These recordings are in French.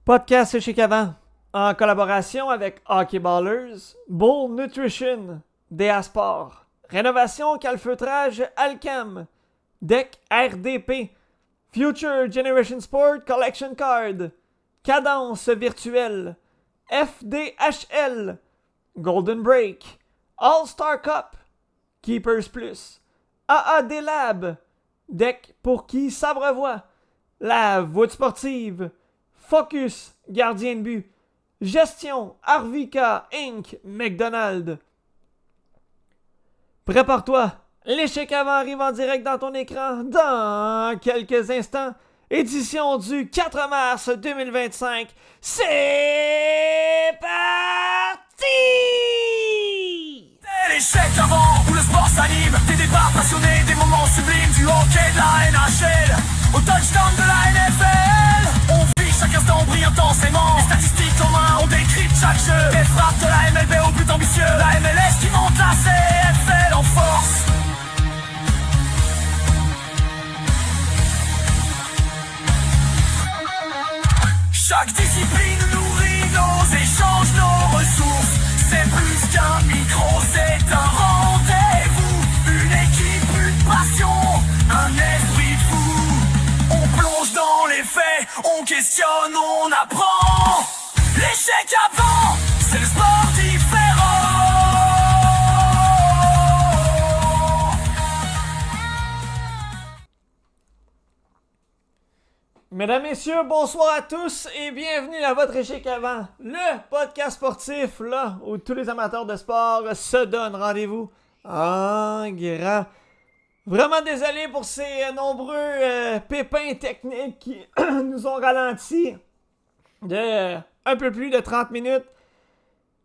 Podcast chez Cavan, en collaboration avec Hockey Ballers, Bull Nutrition, DA Sport, Rénovation Calfeutrage Alcam, Deck RDP, Future Generation Sport Collection Card, Cadence Virtuelle, FDHL, Golden Break, All-Star Cup, Keepers Plus, AAD Lab, Deck pour qui s'abreuvoit, La Voûte Sportive, Focus, gardien de but. Gestion, Arvika, Inc., McDonald's. Prépare-toi. L'échec avant arrive en direct dans ton écran dans quelques instants. Édition du 4 mars 2025. C'est parti! C'est l'échec avant où le sport s'anime. Des débats passionnés, des moments sublimes. Du hockey de la NHL au touchdown de la NFL. On vit chaque instant, brille intensément. Les statistiques en main, on décrypte chaque jeu. Des frappes de la MLB au but ambitieux. La MLS qui monte la CFL en force. Chaque discipline nourrit nos échanges, nos ressources. C'est plus qu'un micro, c'est un rendez-vous. Une équipe, une passion, un esprit fou. On plonge dans les faits, on questionne, on apprend. L'échec avant, c'est le sport différent. Mesdames, Messieurs, bonsoir à tous et bienvenue à votre échec avant, le podcast sportif là où tous les amateurs de sport se donnent rendez-vous en grand. Vraiment désolé pour ces nombreux pépins techniques qui nous ont ralenti de un peu plus de 30 minutes.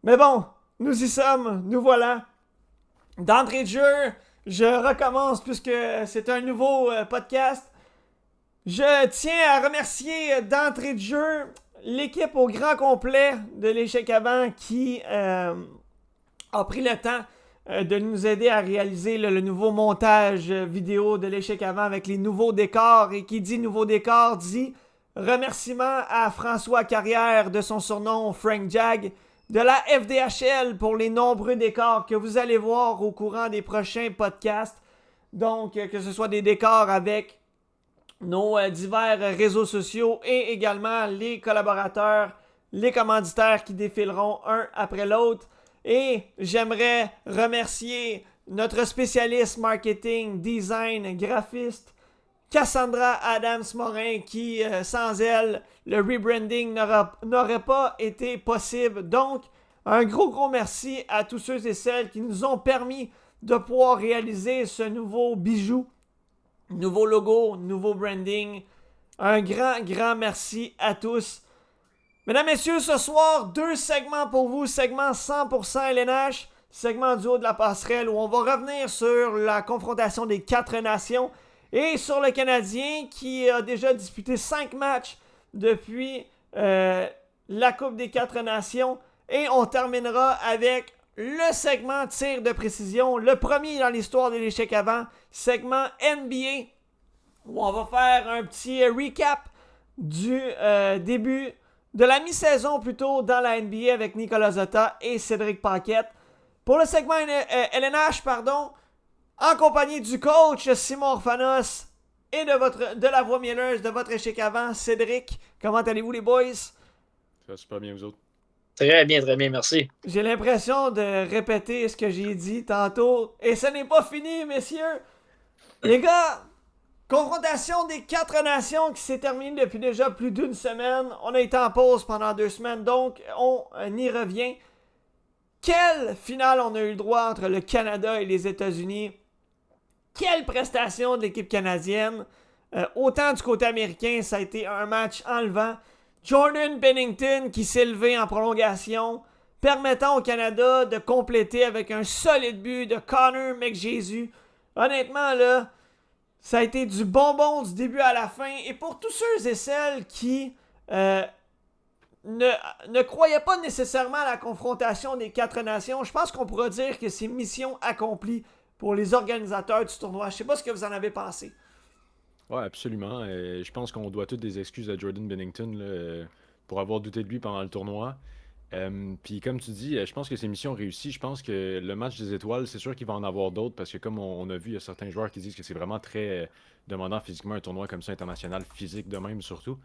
Mais bon, nous y sommes, nous voilà. D'entrée de jeu, je recommence puisque c'est un nouveau podcast. Je tiens à remercier d'entrée de jeu l'équipe au grand complet de l'échec avant qui a pris le temps de nous aider à réaliser le nouveau montage vidéo de l'échec avant avec les nouveaux décors. Et qui dit nouveau décor dit remerciement à François Carrière de son surnom Frank Jag de la FDHL pour les nombreux décors que vous allez voir au courant des prochains podcasts. Donc que ce soit des décors avec nos divers réseaux sociaux et également les collaborateurs, les commanditaires qui défileront un après l'autre. Et j'aimerais remercier notre spécialiste marketing, design, graphiste, Cassandra Adams-Morin, qui, sans elle, le rebranding n'aurait pas été possible. Donc, un gros merci à tous ceux et celles qui nous ont permis de pouvoir réaliser ce nouveau bijou. Nouveau logo, nouveau branding. Un grand merci à tous. Mesdames, messieurs, ce soir, 2 segments pour vous. Segment 100% LNH, segment du haut de la passerelle où on va revenir sur la confrontation des 4 nations et sur le Canadien qui a déjà disputé 5 matchs depuis la Coupe des 4 nations. Et on terminera avec le segment tir de précision, le premier dans l'histoire de l'échec avant, segment NBA, où on va faire un petit recap du début, de la mi-saison plutôt, dans la NBA avec Nicolas Zotta et Cédric Paquette. Pour le segment LNH, en compagnie du coach Simon Orphanos et de la voix mielleuse de votre échec avant, Cédric. Comment allez-vous les boys? Ça va super bien, vous autres. Très bien, merci. J'ai l'impression de répéter ce que j'ai dit tantôt. Et ce n'est pas fini, messieurs. Les gars, confrontation des 4 nations qui s'est terminée depuis déjà plus d'une semaine. On a été en pause pendant 2 semaines, donc on y revient. Quelle finale on a eu le droit entre le Canada et les États-Unis. Quelle prestation de l'équipe canadienne. Autant du côté américain, ça a été un match enlevant. Jordan Binnington qui s'est levé en prolongation, permettant au Canada de compléter avec un solide but de Connor McJesus. Honnêtement, là, ça a été du bonbon du début à la fin. Et pour tous ceux et celles qui ne croyaient pas nécessairement à la confrontation des 4 nations, je pense qu'on pourra dire que c'est mission accomplie pour les organisateurs du tournoi. Je sais pas ce que vous en avez pensé. Ouais, absolument. Je pense qu'on doit toutes des excuses à Jordan Binnington. Là. pour avoir douté de lui pendant le tournoi. Puis comme tu dis, je pense que c'est mission réussie. Je pense que le match des étoiles, c'est sûr qu'il va en avoir d'autres parce que comme on a vu, il y a certains joueurs qui disent que c'est vraiment très demandant physiquement un tournoi comme ça, international, physique de même surtout.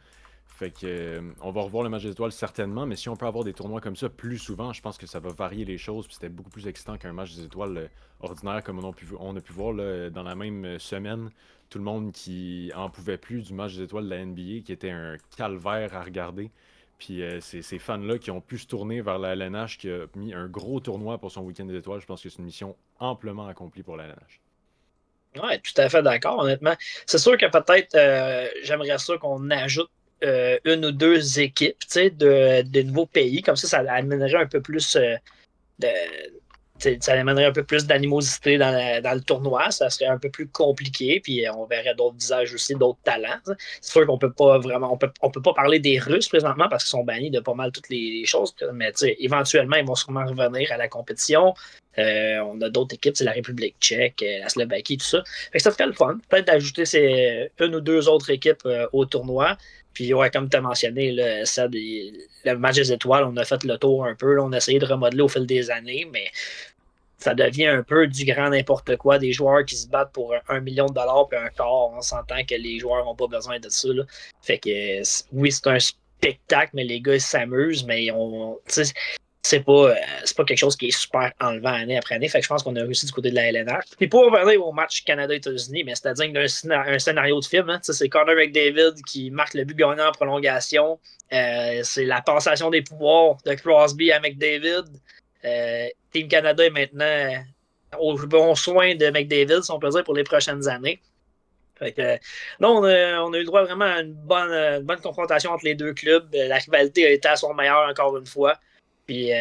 Fait que on va revoir le match des étoiles certainement, mais si on peut avoir des tournois comme ça plus souvent, je pense que ça va varier les choses. Puis c'était beaucoup plus excitant qu'un match des étoiles ordinaire comme on a pu voir là, dans la même semaine. Tout le monde qui en pouvait plus du match des étoiles de la NBA, qui était un calvaire à regarder. Puis c'est ces fans-là qui ont pu se tourner vers la LNH qui a mis un gros tournoi pour son week-end des étoiles. Je pense que c'est une mission amplement accomplie pour la LNH. Ouais, tout à fait d'accord, honnêtement. C'est sûr que peut-être j'aimerais ça qu'on ajoute une ou deux équipes, tu sais, de nouveaux pays. Comme ça amènerait un peu plus de, ça amènerait un peu plus d'animosité dans le tournoi. Ça serait un peu plus compliqué. Puis on verrait d'autres visages aussi, d'autres talents. C'est sûr qu'on peut pas vraiment. On peut pas parler des Russes présentement parce qu'ils sont bannis de pas mal toutes les choses. Mais éventuellement, ils vont sûrement revenir à la compétition. On a d'autres équipes, c'est la République tchèque, la Slovaquie, tout ça. Fait que ça ferait le fun. Peut-être d'ajouter une ou deux autres équipes au tournoi. Puis, ouais, comme tu as mentionné, là, le match des étoiles, on a fait le tour un peu. Là, on a essayé de remodeler au fil des années, mais ça devient un peu du grand n'importe quoi. Des joueurs qui se battent pour 1 million de dollars puis un quart. On s'entend que les joueurs n'ont pas besoin de ça. Là. Fait que, oui, c'est un spectacle, mais les gars, ils s'amusent, mais c'est pas quelque chose qui est super enlevant année après année. Fait que je pense qu'on a réussi du côté de la LNH. Puis pour revenir au match Canada-États-Unis, mais c'est digne d'un scénario de film. Hein. C'est Connor McDavid qui marque le but gagnant en prolongation. C'est la passation des pouvoirs de Crosby à McDavid. Team Canada est maintenant au bon soin de McDavid, si on peut dire, pour les prochaines années. Fait que, non, on a eu le droit vraiment à une bonne confrontation entre les deux clubs. La rivalité a été à son meilleur encore une fois. Puis,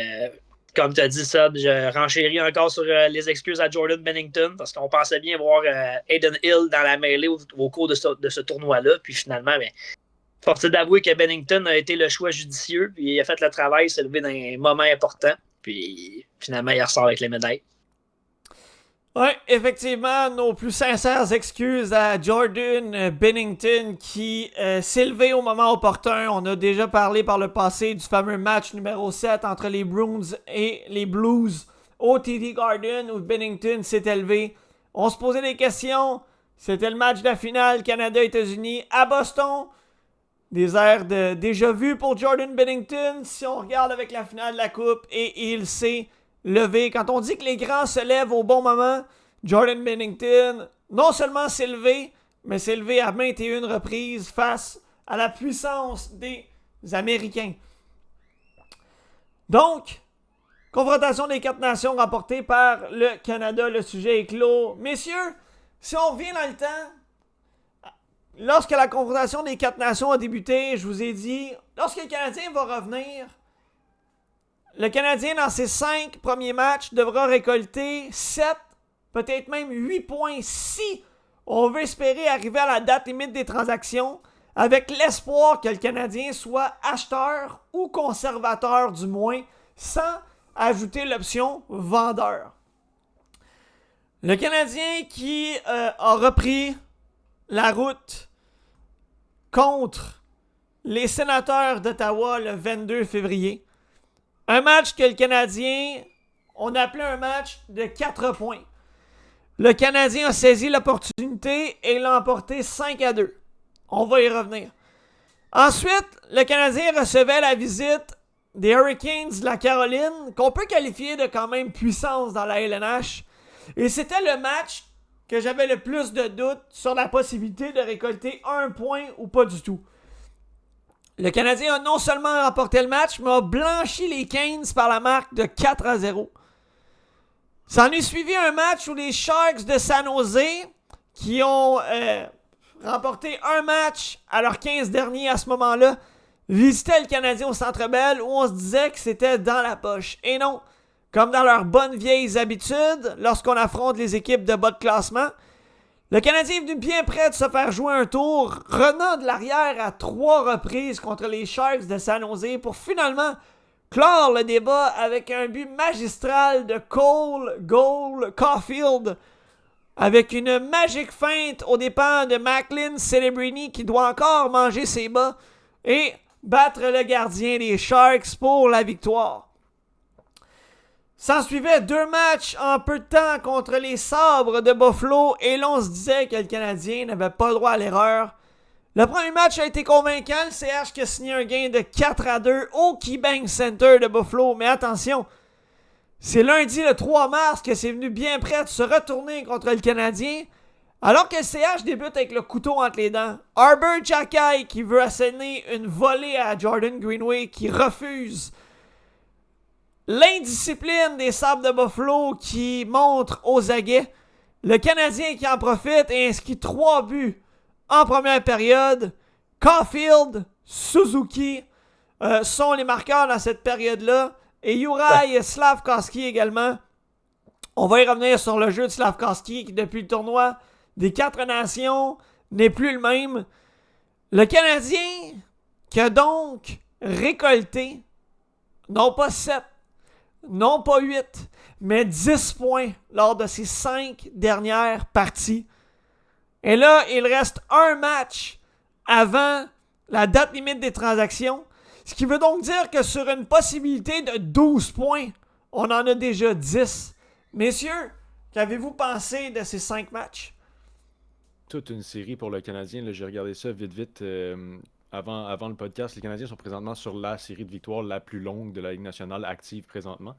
comme tu as dit ça, je renchéris encore sur les excuses à Jordan Bennington parce qu'on pensait bien voir Aiden Hill dans la mêlée au cours de ce tournoi-là. Puis finalement, force est d'avouer que Bennington a été le choix judicieux. Puis il a fait le travail, il s'est levé dans un moment important. Puis finalement, il ressort avec les médailles. Oui, effectivement, nos plus sincères excuses à Jordan Bennington qui s'est levé au moment opportun. On a déjà parlé par le passé du fameux match numéro 7 entre les Bruins et les Blues au TD Garden où Bennington s'est élevé. On se posait des questions. C'était le match de la finale Canada-États-Unis à Boston. Des airs de déjà vu pour Jordan Bennington si on regarde avec la finale de la Coupe et il s'est levé. Quand on dit que les grands se lèvent au bon moment, Jordan Bennington non seulement s'est levé, mais s'est levé à maintes et une reprises face à la puissance des Américains. Donc, confrontation des 4 nations remportée par le Canada. Le sujet est clos. Messieurs, si on revient dans le temps, lorsque la confrontation des 4 nations a débuté, je vous ai dit, lorsque le Canadien va revenir, le Canadien, dans ses 5 premiers matchs, devra récolter 7, peut-être même 8 points si on veut espérer arriver à la date limite des transactions avec l'espoir que le Canadien soit acheteur ou conservateur du moins, sans ajouter l'option vendeur. Le Canadien qui a repris la route contre les Sénateurs d'Ottawa le 22 février. Un match que le Canadien, on appelait un match de 4 points. Le Canadien a saisi l'opportunité et l'a emporté 5-2. On va y revenir. Ensuite, le Canadien recevait la visite des Hurricanes de la Caroline, qu'on peut qualifier de quand même puissance dans la LNH. Et c'était le match que j'avais le plus de doutes sur la possibilité de récolter 1 point ou pas du tout. Le Canadien a non seulement remporté le match, mais a blanchi les Canes par la marque de 4-0. S'en est suivi un match où les Sharks de San Jose, qui ont remporté un match à leurs 15 derniers à ce moment-là, visitaient le Canadien au Centre Bell où on se disait que c'était dans la poche. Et non, comme dans leurs bonnes vieilles habitudes, lorsqu'on affronte les équipes de bas de classement, le Canadien est venu bien près de se faire jouer un tour, revenant de l'arrière à 3 reprises contre les Sharks de San Jose pour finalement clore le débat avec un but magistral de Cole Caulfield avec une magique feinte aux dépens de Macklin Celebrini qui doit encore manger ses bas et battre le gardien des Sharks pour la victoire. S'en suivait 2 matchs en peu de temps contre les Sabres de Buffalo et l'on se disait que le Canadien n'avait pas le droit à l'erreur. Le premier match a été convaincant, le CH qui a signé un gain de 4-2 au KeyBank Center de Buffalo. Mais attention, c'est lundi le 3 mars que c'est venu bien prêt de se retourner contre le Canadien. Alors que le CH débute avec le couteau entre les dents. Arber Xhekaj qui veut asséner une volée à Jordan Greenway qui refuse. L'indiscipline des Sabres de Buffalo qui montre aux aguets. Le Canadien qui en profite et inscrit 3 buts en première période. Caulfield, Suzuki sont les marqueurs dans cette période-là. Et Juraj Slafkovský également. On va y revenir sur le jeu de Slafkovský qui, depuis le tournoi des 4 nations, n'est plus le même. Le Canadien qui a donc récolté, non pas 7, non pas 8, mais 10 points lors de ses 5 dernières parties. Et là, il reste un match avant la date limite des transactions. Ce qui veut donc dire que sur une possibilité de 12 points, on en a déjà 10. Messieurs, qu'avez-vous pensé de ces 5 matchs? Toute une série pour le Canadien. Là, j'ai regardé ça vite avant le podcast. Les Canadiens sont présentement sur la série de victoires la plus longue de la Ligue nationale active présentement.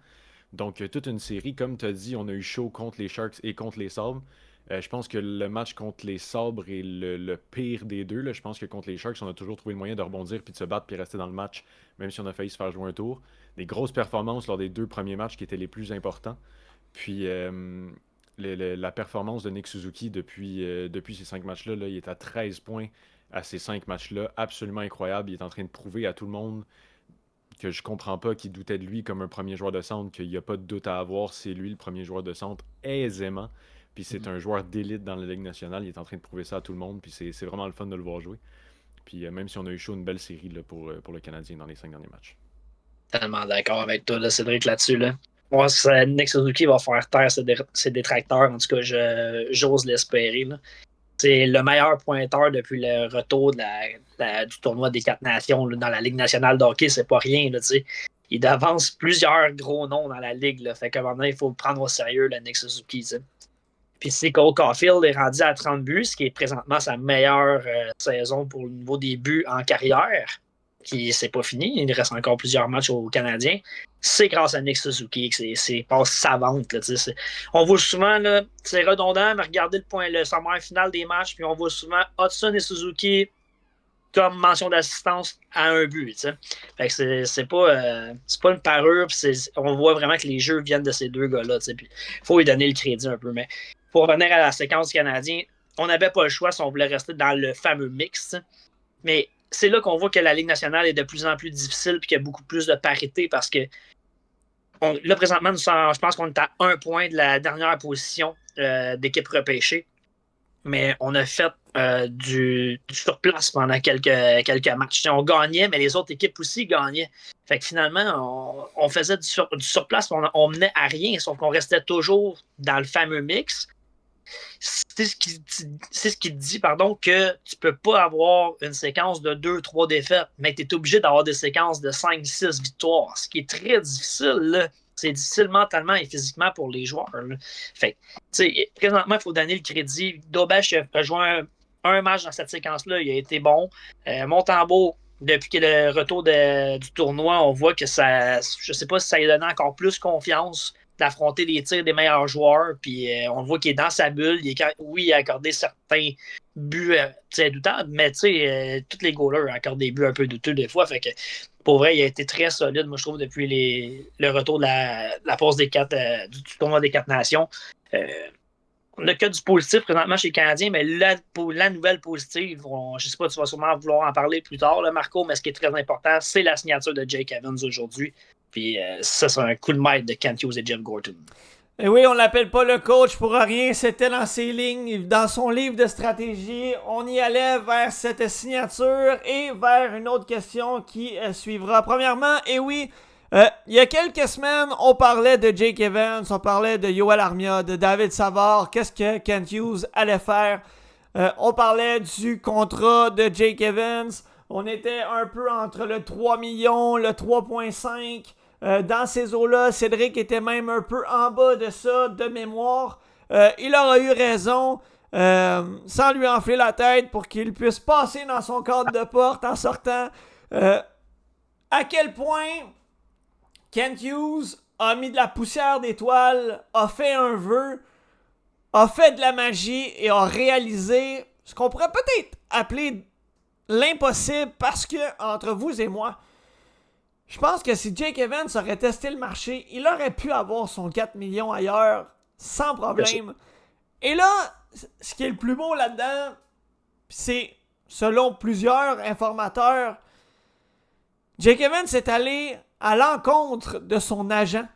Donc, toute une série. Comme tu as dit, on a eu chaud contre les Sharks et contre les Sabres. Je pense que le match contre les Sabres est le pire des deux. Là. Je pense que contre les Sharks, on a toujours trouvé le moyen de rebondir puis de se battre puis rester dans le match, même si on a failli se faire jouer un tour. Des grosses performances lors des 2 premiers matchs qui étaient les plus importants. Puis la performance de Nick Suzuki depuis ces 5 matchs-là, là, il est à 13 points à ces 5 matchs-là. Absolument incroyable. Il est en train de prouver à tout le monde que je comprends pas qu'il doutait de lui comme un premier joueur de centre, qu'il n'y a pas de doute à avoir. C'est lui le premier joueur de centre aisément. Puis c'est un joueur d'élite dans la Ligue nationale. Il est en train de prouver ça à tout le monde. Puis c'est vraiment le fun de le voir jouer. Puis même si on a eu chaud, une belle série là, pour le Canadien dans les 5 derniers matchs. Tellement d'accord avec toi, là, Cédric, là-dessus. Là. Moi, Nick Suzuki va faire taire ses détracteurs. En tout cas, j'ose l'espérer. Là. C'est le meilleur pointeur depuis le retour du tournoi des 4 nations là, dans la Ligue nationale de hockey. C'est pas rien. Là, il devance plusieurs gros noms dans la Ligue. Là. Fait qu'à un moment donné, il faut le prendre au sérieux, le Nick Suzuki. T'sais. Puis si Cole Caulfield est rendu à 30 buts, ce qui est présentement sa meilleure saison pour le niveau des buts en carrière, qui c'est pas fini, il reste encore plusieurs matchs aux Canadiens, c'est grâce à Nick Suzuki que c'est passe savante. Là, on voit souvent, là, c'est redondant, mais regardez le sommaire final des matchs, puis on voit souvent Hudson et Suzuki comme mention d'assistance à un but. T'sais. Fait que c'est pas une parure, on voit vraiment que les jeux viennent de ces 2 gars-là. Il faut lui donner le crédit un peu. Mais pour revenir à la séquence canadienne, on n'avait pas le choix si on voulait rester dans le fameux mix. T'sais. Mais c'est là qu'on voit que la Ligue nationale est de plus en plus difficile et qu'il y a beaucoup plus de parité parce que là, présentement, je pense qu'on est à 1 point de la dernière position d'équipe repêchée. Mais on a fait du surplace pendant quelques matchs. On gagnait, mais les autres équipes aussi gagnaient. Fait que finalement, on faisait du surplace, on menait à rien, sauf qu'on restait toujours dans le fameux mix. C'est ce qui dit que tu peux pas avoir une séquence de 2-3 défaites, mais tu es obligé d'avoir des séquences de 5-6 victoires, ce qui est très difficile, là. C'est difficile mentalement et physiquement pour les joueurs. Là. Fait présentement, il faut donner le crédit. Dobesch a joué un match dans cette séquence-là, il a été bon. Montembeault, depuis qu'il est le retour du tournoi, on voit que ça, je sais pas si ça lui donne encore plus confiance d'affronter les tirs des meilleurs joueurs. Puis on voit qu'il est dans sa bulle. Il a accordé certains buts doutables, mais tous les goalers accordent des buts un peu douteux des fois. Fait que pour vrai, il a été très solide, moi je trouve, depuis le retour de la pause du tournoi des 4 nations. On n'a que du positif présentement chez les Canadiens, mais la nouvelle positive, je ne sais pas, tu vas sûrement vouloir en parler plus tard, là, Marco, mais ce qui est très important, c'est la signature de Jake Evans aujourd'hui. Puis ça, c'est un coup de maître de Kent Hughes et Jeff Gorton. Et oui, on l'appelle pas le coach pour rien. C'était dans ses lignes, dans son livre de stratégie. On y allait vers cette signature et vers une autre question qui suivra. Premièrement, et oui, il y a quelques semaines, on parlait de Jake Evans, on parlait de Yoel Armia, de David Savard. Qu'est-ce que Kent Hughes allait faire? On parlait du contrat de Jake Evans. On était un peu entre le 3 millions, le 3,5. Dans ces eaux-là, Cédric était même un peu en bas de ça, de mémoire. Il aura eu raison, sans lui enfler la tête, pour qu'il puisse passer dans son cadre de porte en sortant. À quel point Kent Hughes a mis de la poussière d'étoiles, a fait un vœu, a fait de la magie et a réalisé ce qu'on pourrait peut-être appeler l'impossible, parce que, entre vous et moi, je pense que si Jake Evans aurait testé le marché, il aurait pu avoir son 4 millions ailleurs sans problème. Et là, ce qui est le plus beau là-dedans, c'est, selon plusieurs informateurs, Jake Evans est allé à l'encontre de son agent,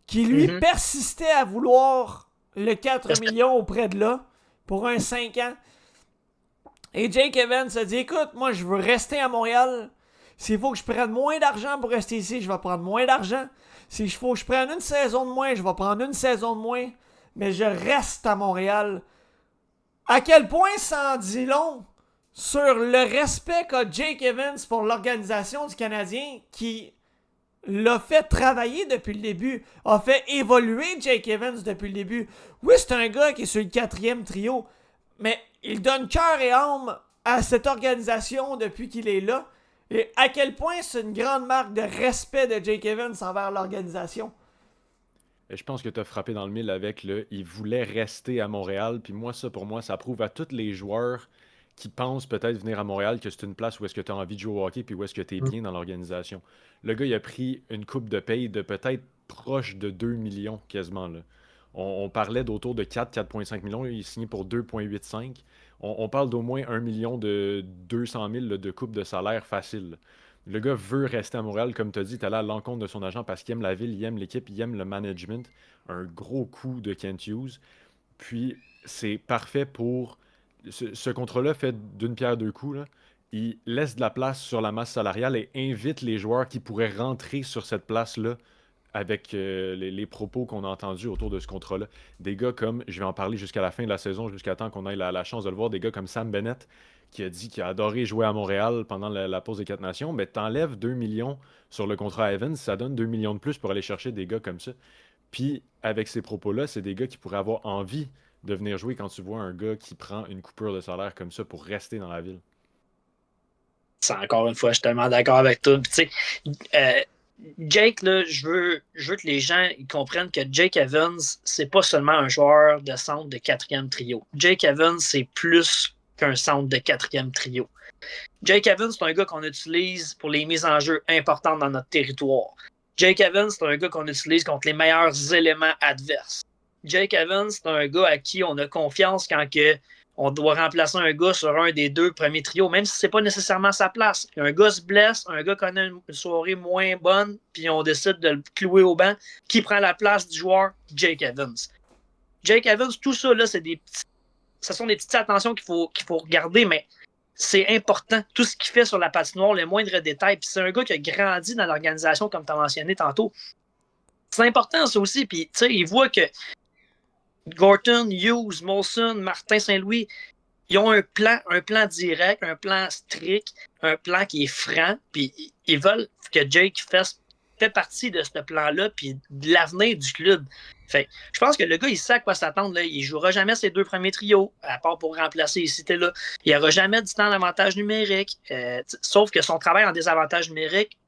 qui lui persistait à vouloir le 4 millions auprès de là, pour un 5 ans. Et Jake Evans a dit, écoute, moi je veux rester à Montréal. S'il faut que je prenne moins d'argent pour rester ici, je vais prendre moins d'argent. S'il faut que je prenne une saison de moins, je vais prendre une saison de moins. Mais je reste à Montréal. À quel point ça en dit long sur le respect qu'a Jake Evans pour l'organisation du Canadien, qui l'a fait travailler depuis le début, a fait évoluer Jake Evans depuis le début. Oui, c'est un gars qui est sur le 4e trio, mais il donne cœur et âme à cette organisation depuis qu'il est là. Et à quel point c'est une grande marque de respect de Jake Evans envers l'organisation. Et je pense que tu as frappé dans le mille avec le « il voulait rester à Montréal ». Puis moi, ça, pour moi, ça prouve à tous les joueurs qui pensent peut-être venir à Montréal que c'est une place où est-ce que tu as envie de jouer au hockey puis où est-ce que tu es bien dans l'organisation. Le gars, il a pris une coupe de paye de peut-être proche de 2 millions quasiment, là. On parlait d'autour de 4,5 millions. Il est signé pour 2,85. On parle d'au moins 1 million de 200 000 là, de coupe de salaire facile. Le gars veut rester à Montréal, comme tu as dit, tu es allé à l'encontre de son agent parce qu'il aime la ville, il aime l'équipe, il aime le management. Un gros coup de Kent Hughes. Puis, c'est parfait pour... Ce contrat-là fait d'une pierre deux coups, là. Il laisse de la place sur la masse salariale et invite les joueurs qui pourraient rentrer sur cette place-là avec les propos qu'on a entendus autour de ce contrat-là. Des gars comme, je vais en parler jusqu'à la fin de la saison, jusqu'à temps qu'on ait la chance de le voir, des gars comme Sam Bennett, qui a dit qu'il a adoré jouer à Montréal pendant la pause des 4 nations, mais t'enlèves 2 millions sur le contrat à Evans, ça donne 2 millions de plus pour aller chercher des gars comme ça. Puis, avec ces propos-là, c'est des gars qui pourraient avoir envie de venir jouer quand tu vois un gars qui prend une coupure de salaire comme ça pour rester dans la ville. C'est encore une fois, je suis tellement d'accord avec toi. Puis, tu sais, Jake, là, je veux que les gens ils comprennent que Jake Evans, c'est pas seulement un joueur de centre de 4e trio. Jake Evans, c'est plus qu'un centre de 4e trio. Jake Evans, c'est un gars qu'on utilise pour les mises en jeu importantes dans notre territoire. Jake Evans, c'est un gars qu'on utilise contre les meilleurs éléments adverses. Jake Evans, c'est un gars à qui on a confiance quand on doit remplacer un gars sur un des 2 premiers trios, même si c'est pas nécessairement sa place. Un gars se blesse, un gas connaît une soirée moins bonne, puis on décide de le clouer au banc. Qui prend la place du joueur? Jake Evans. Jake Evans, tout ça, là, ce sont des petites attentions qu'il faut regarder, mais c'est important. Tout ce qu'il fait sur la patinoire, les moindres détails. Puis c'est un gars qui a grandi dans l'organisation, comme tu as mentionné tantôt. C'est important, ça aussi. Puis, tu sais, il voit que Gorton, Hughes, Molson, Martin Saint-Louis, ils ont un plan direct, un plan strict, un plan qui est franc, puis ils veulent que Jake fait partie de ce plan-là, puis de l'avenir du club. Fait, je pense que le gars, il sait à quoi s'attendre. Là. Il ne jouera jamais ses 2 premiers trios, à part pour remplacer ici et là. Il n'aura jamais du temps d'avantage numérique, sauf que son travail en désavantage numérique,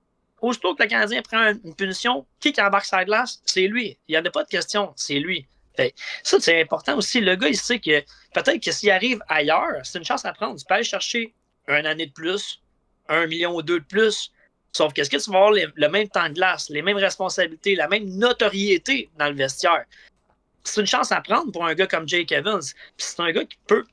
aussitôt que le Canadien prend une punition, qui embarque sa glace, c'est lui. Il n'y en a pas de question, c'est lui. Fait, ça, c'est important aussi. Le gars, il sait que peut-être que s'il arrive ailleurs, c'est une chance à prendre. Tu peux aller chercher 1 année de plus, 1 million ou 2 de plus. Sauf qu'est-ce que tu vas avoir le même temps de glace, les mêmes responsabilités, la même notoriété dans le vestiaire? C'est une chance à prendre pour un gars comme Jake Evans. Puis c'est un gars qui peut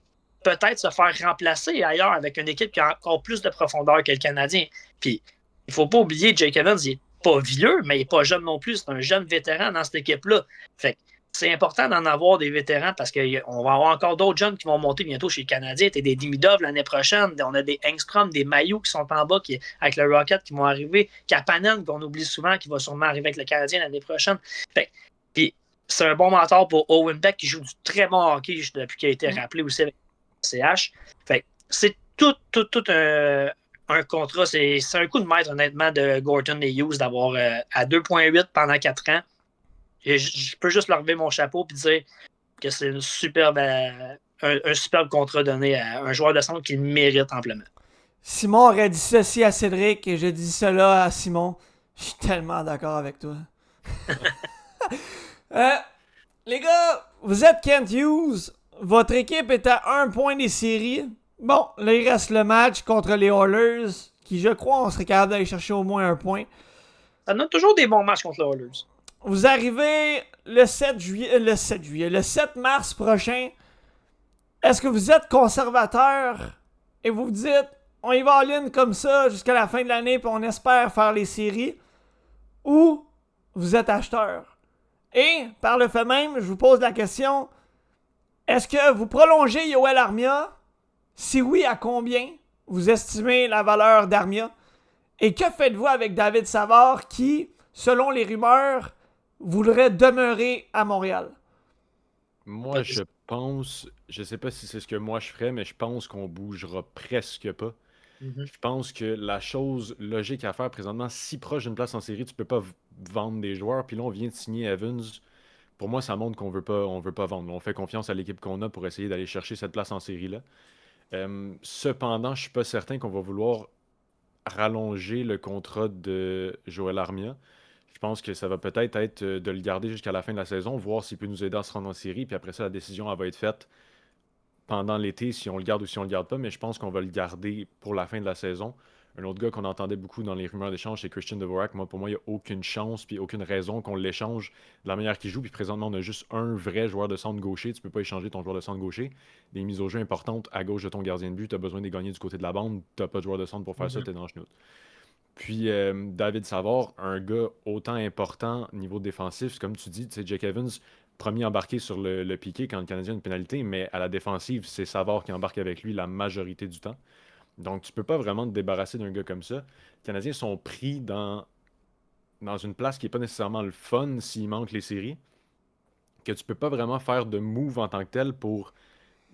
peut-être se faire remplacer ailleurs avec une équipe qui a encore plus de profondeur que le Canadien. Puis il ne faut pas oublier, Jake Evans, il n'est pas vieux, mais il n'est pas jeune non plus. C'est un jeune vétéran dans cette équipe-là. Fait que c'est important d'en avoir des vétérans parce qu'on va avoir encore d'autres jeunes qui vont monter bientôt chez le Canadien. T'as des Demidov l'année prochaine. On a des Engstrom, des Mailloux qui sont en bas avec le Rocket qui vont arriver. Kapanen, qu'on oublie souvent, qui va sûrement arriver avec le Canadien l'année prochaine. Puis c'est un bon mentor pour Owen Beck qui joue du très bon hockey depuis qu'il a été rappelé aussi avec le CH. Fait c'est tout un contrat, c'est un coup de maître, honnêtement, de Gorton et Hughes d'avoir à 2,8 pendant 4 ans. Je peux juste leur lever mon chapeau et dire que c'est une superbe, un superbe contrat donné à un joueur de centre qui le mérite amplement. Simon aurait dit ceci à Cédric et je dis cela à Simon. Je suis tellement d'accord avec toi. Les gars, vous êtes Kent Hughes. Votre équipe est à 1 point des séries. Bon, là, il reste le match contre les Oilers, qui, je crois, on serait capable d'aller chercher au moins 1 point. Ça donne toujours des bons matchs contre les Oilers. Vous arrivez le 7 mars prochain. Est-ce que vous êtes conservateur et vous vous dites, on y va all-in comme ça jusqu'à la fin de l'année puis on espère faire les séries, ou vous êtes acheteur? Et, par le fait même, je vous pose la question, est-ce que vous prolongez Yoel Armia? Si oui, à combien vous estimez la valeur d'Armia? Et que faites-vous avec David Savard qui, selon les rumeurs, voudrait demeurer à Montréal? Moi, je pense, je sais pas si c'est ce que moi je ferais, mais je pense qu'on bougera presque pas. Je pense que la chose logique à faire présentement, si proche d'une place en série, tu peux pas vendre des joueurs. Puis là, on vient de signer Evans. Pour moi, ça montre qu'on veut pas vendre. On fait confiance à l'équipe qu'on a pour essayer d'aller chercher cette place en série-là. Cependant, je suis pas certain qu'on va vouloir rallonger le contrat de Joël Armia. Je pense que ça va peut-être être de le garder jusqu'à la fin de la saison, voir s'il peut nous aider à se rendre en série. Puis après ça, la décision elle va être faite pendant l'été, si on le garde ou si on le garde pas. Mais je pense qu'on va le garder pour la fin de la saison. Un autre gars qu'on entendait beaucoup dans les rumeurs d'échange, c'est Christian Dvorak. Moi, pour moi, il n'y a aucune chance puis aucune raison qu'on l'échange de la manière qu'il joue. Puis présentement, on a juste un vrai joueur de centre gaucher. Tu peux pas échanger ton joueur de centre gaucher. Des mises au jeu importantes à gauche de ton gardien de but. Tu as besoin de gagner du côté de la bande. Tu n'as pas de joueur de centre pour faire ça, tu es dans le chenoute. Puis David Savard, un gars autant important niveau défensif, comme tu dis, Jake Evans, premier embarqué sur le piqué quand le Canadien a une pénalité, mais à la défensive, c'est Savard qui embarque avec lui la majorité du temps. Donc tu peux pas vraiment te débarrasser d'un gars comme ça. Les Canadiens sont pris dans une place qui n'est pas nécessairement le fun s'il manque les séries, que tu peux pas vraiment faire de move en tant que tel pour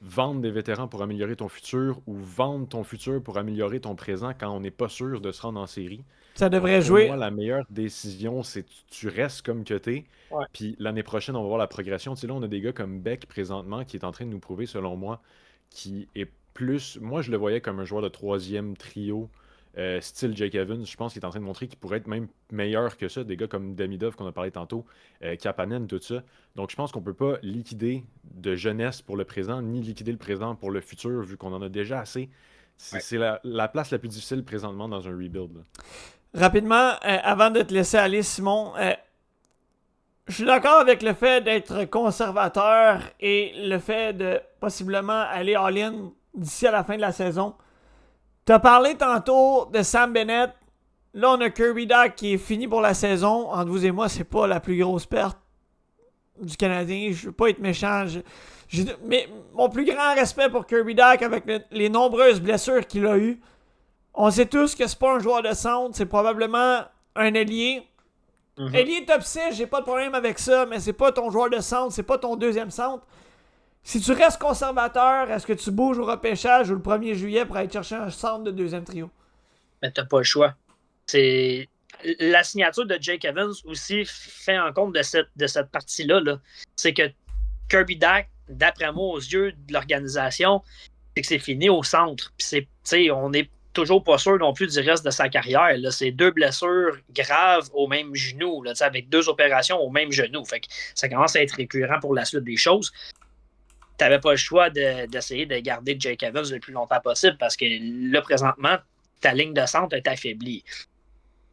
vendre des vétérans pour améliorer ton futur ou vendre ton futur pour améliorer ton présent quand on n'est pas sûr de se rendre en série. Ça devrait Pour jouer. moi, la meilleure décision, c'est que tu restes comme que t'es. Ouais. Puis l'année prochaine, on va voir la progression. Tu sais, là, on a des gars comme Beck présentement qui est en train de nous prouver, selon moi, qui est plus. Moi, je le voyais comme un joueur de troisième trio, style Jake Evans. Je pense qu'il est en train de montrer qu'il pourrait être même meilleur que ça. Des gars comme Demidov, qu'on a parlé tantôt, Kapanen, tout ça. Donc, je pense qu'on peut pas liquider de jeunesse pour le présent, ni liquider le présent pour le futur, vu qu'on en a déjà assez. C'est la place la plus difficile présentement dans un rebuild, là. Rapidement, avant de te laisser aller, Simon, je suis d'accord avec le fait d'être conservateur et le fait de possiblement aller all-in d'ici à la fin de la saison. Tu as parlé tantôt de Sam Bennett. Là, on a Kirby Dach qui est fini pour la saison. Entre vous et moi, c'est pas la plus grosse perte du Canadien. Je veux pas être méchant. Mais mon plus grand respect pour Kirby Dach avec les nombreuses blessures qu'il a eues. On sait tous que c'est pas un joueur de centre, c'est probablement un ailier. Ailier top 6, j'ai pas de problème avec ça, mais c'est pas ton joueur de centre, c'est pas ton deuxième centre. Si tu restes conservateur, est-ce que tu bouges au repêchage ou le 1er juillet pour aller chercher un centre de deuxième trio? Mais t'as pas le choix. C'est la signature de Jake Evans aussi fait en compte de cette partie-là. Là. C'est que Kirby Dach, d'après moi, aux yeux de l'organisation, c'est que c'est fini au centre. Puis on est toujours pas sûr non plus du reste de sa carrière. Là. C'est 2 blessures graves au même genou, là, avec 2 opérations au même genou. Fait que ça commence à être récurrent pour la suite des choses. Tu n'avais pas le choix d'essayer de garder Jake Evans le plus longtemps possible parce que là, présentement, ta ligne de centre est affaiblie.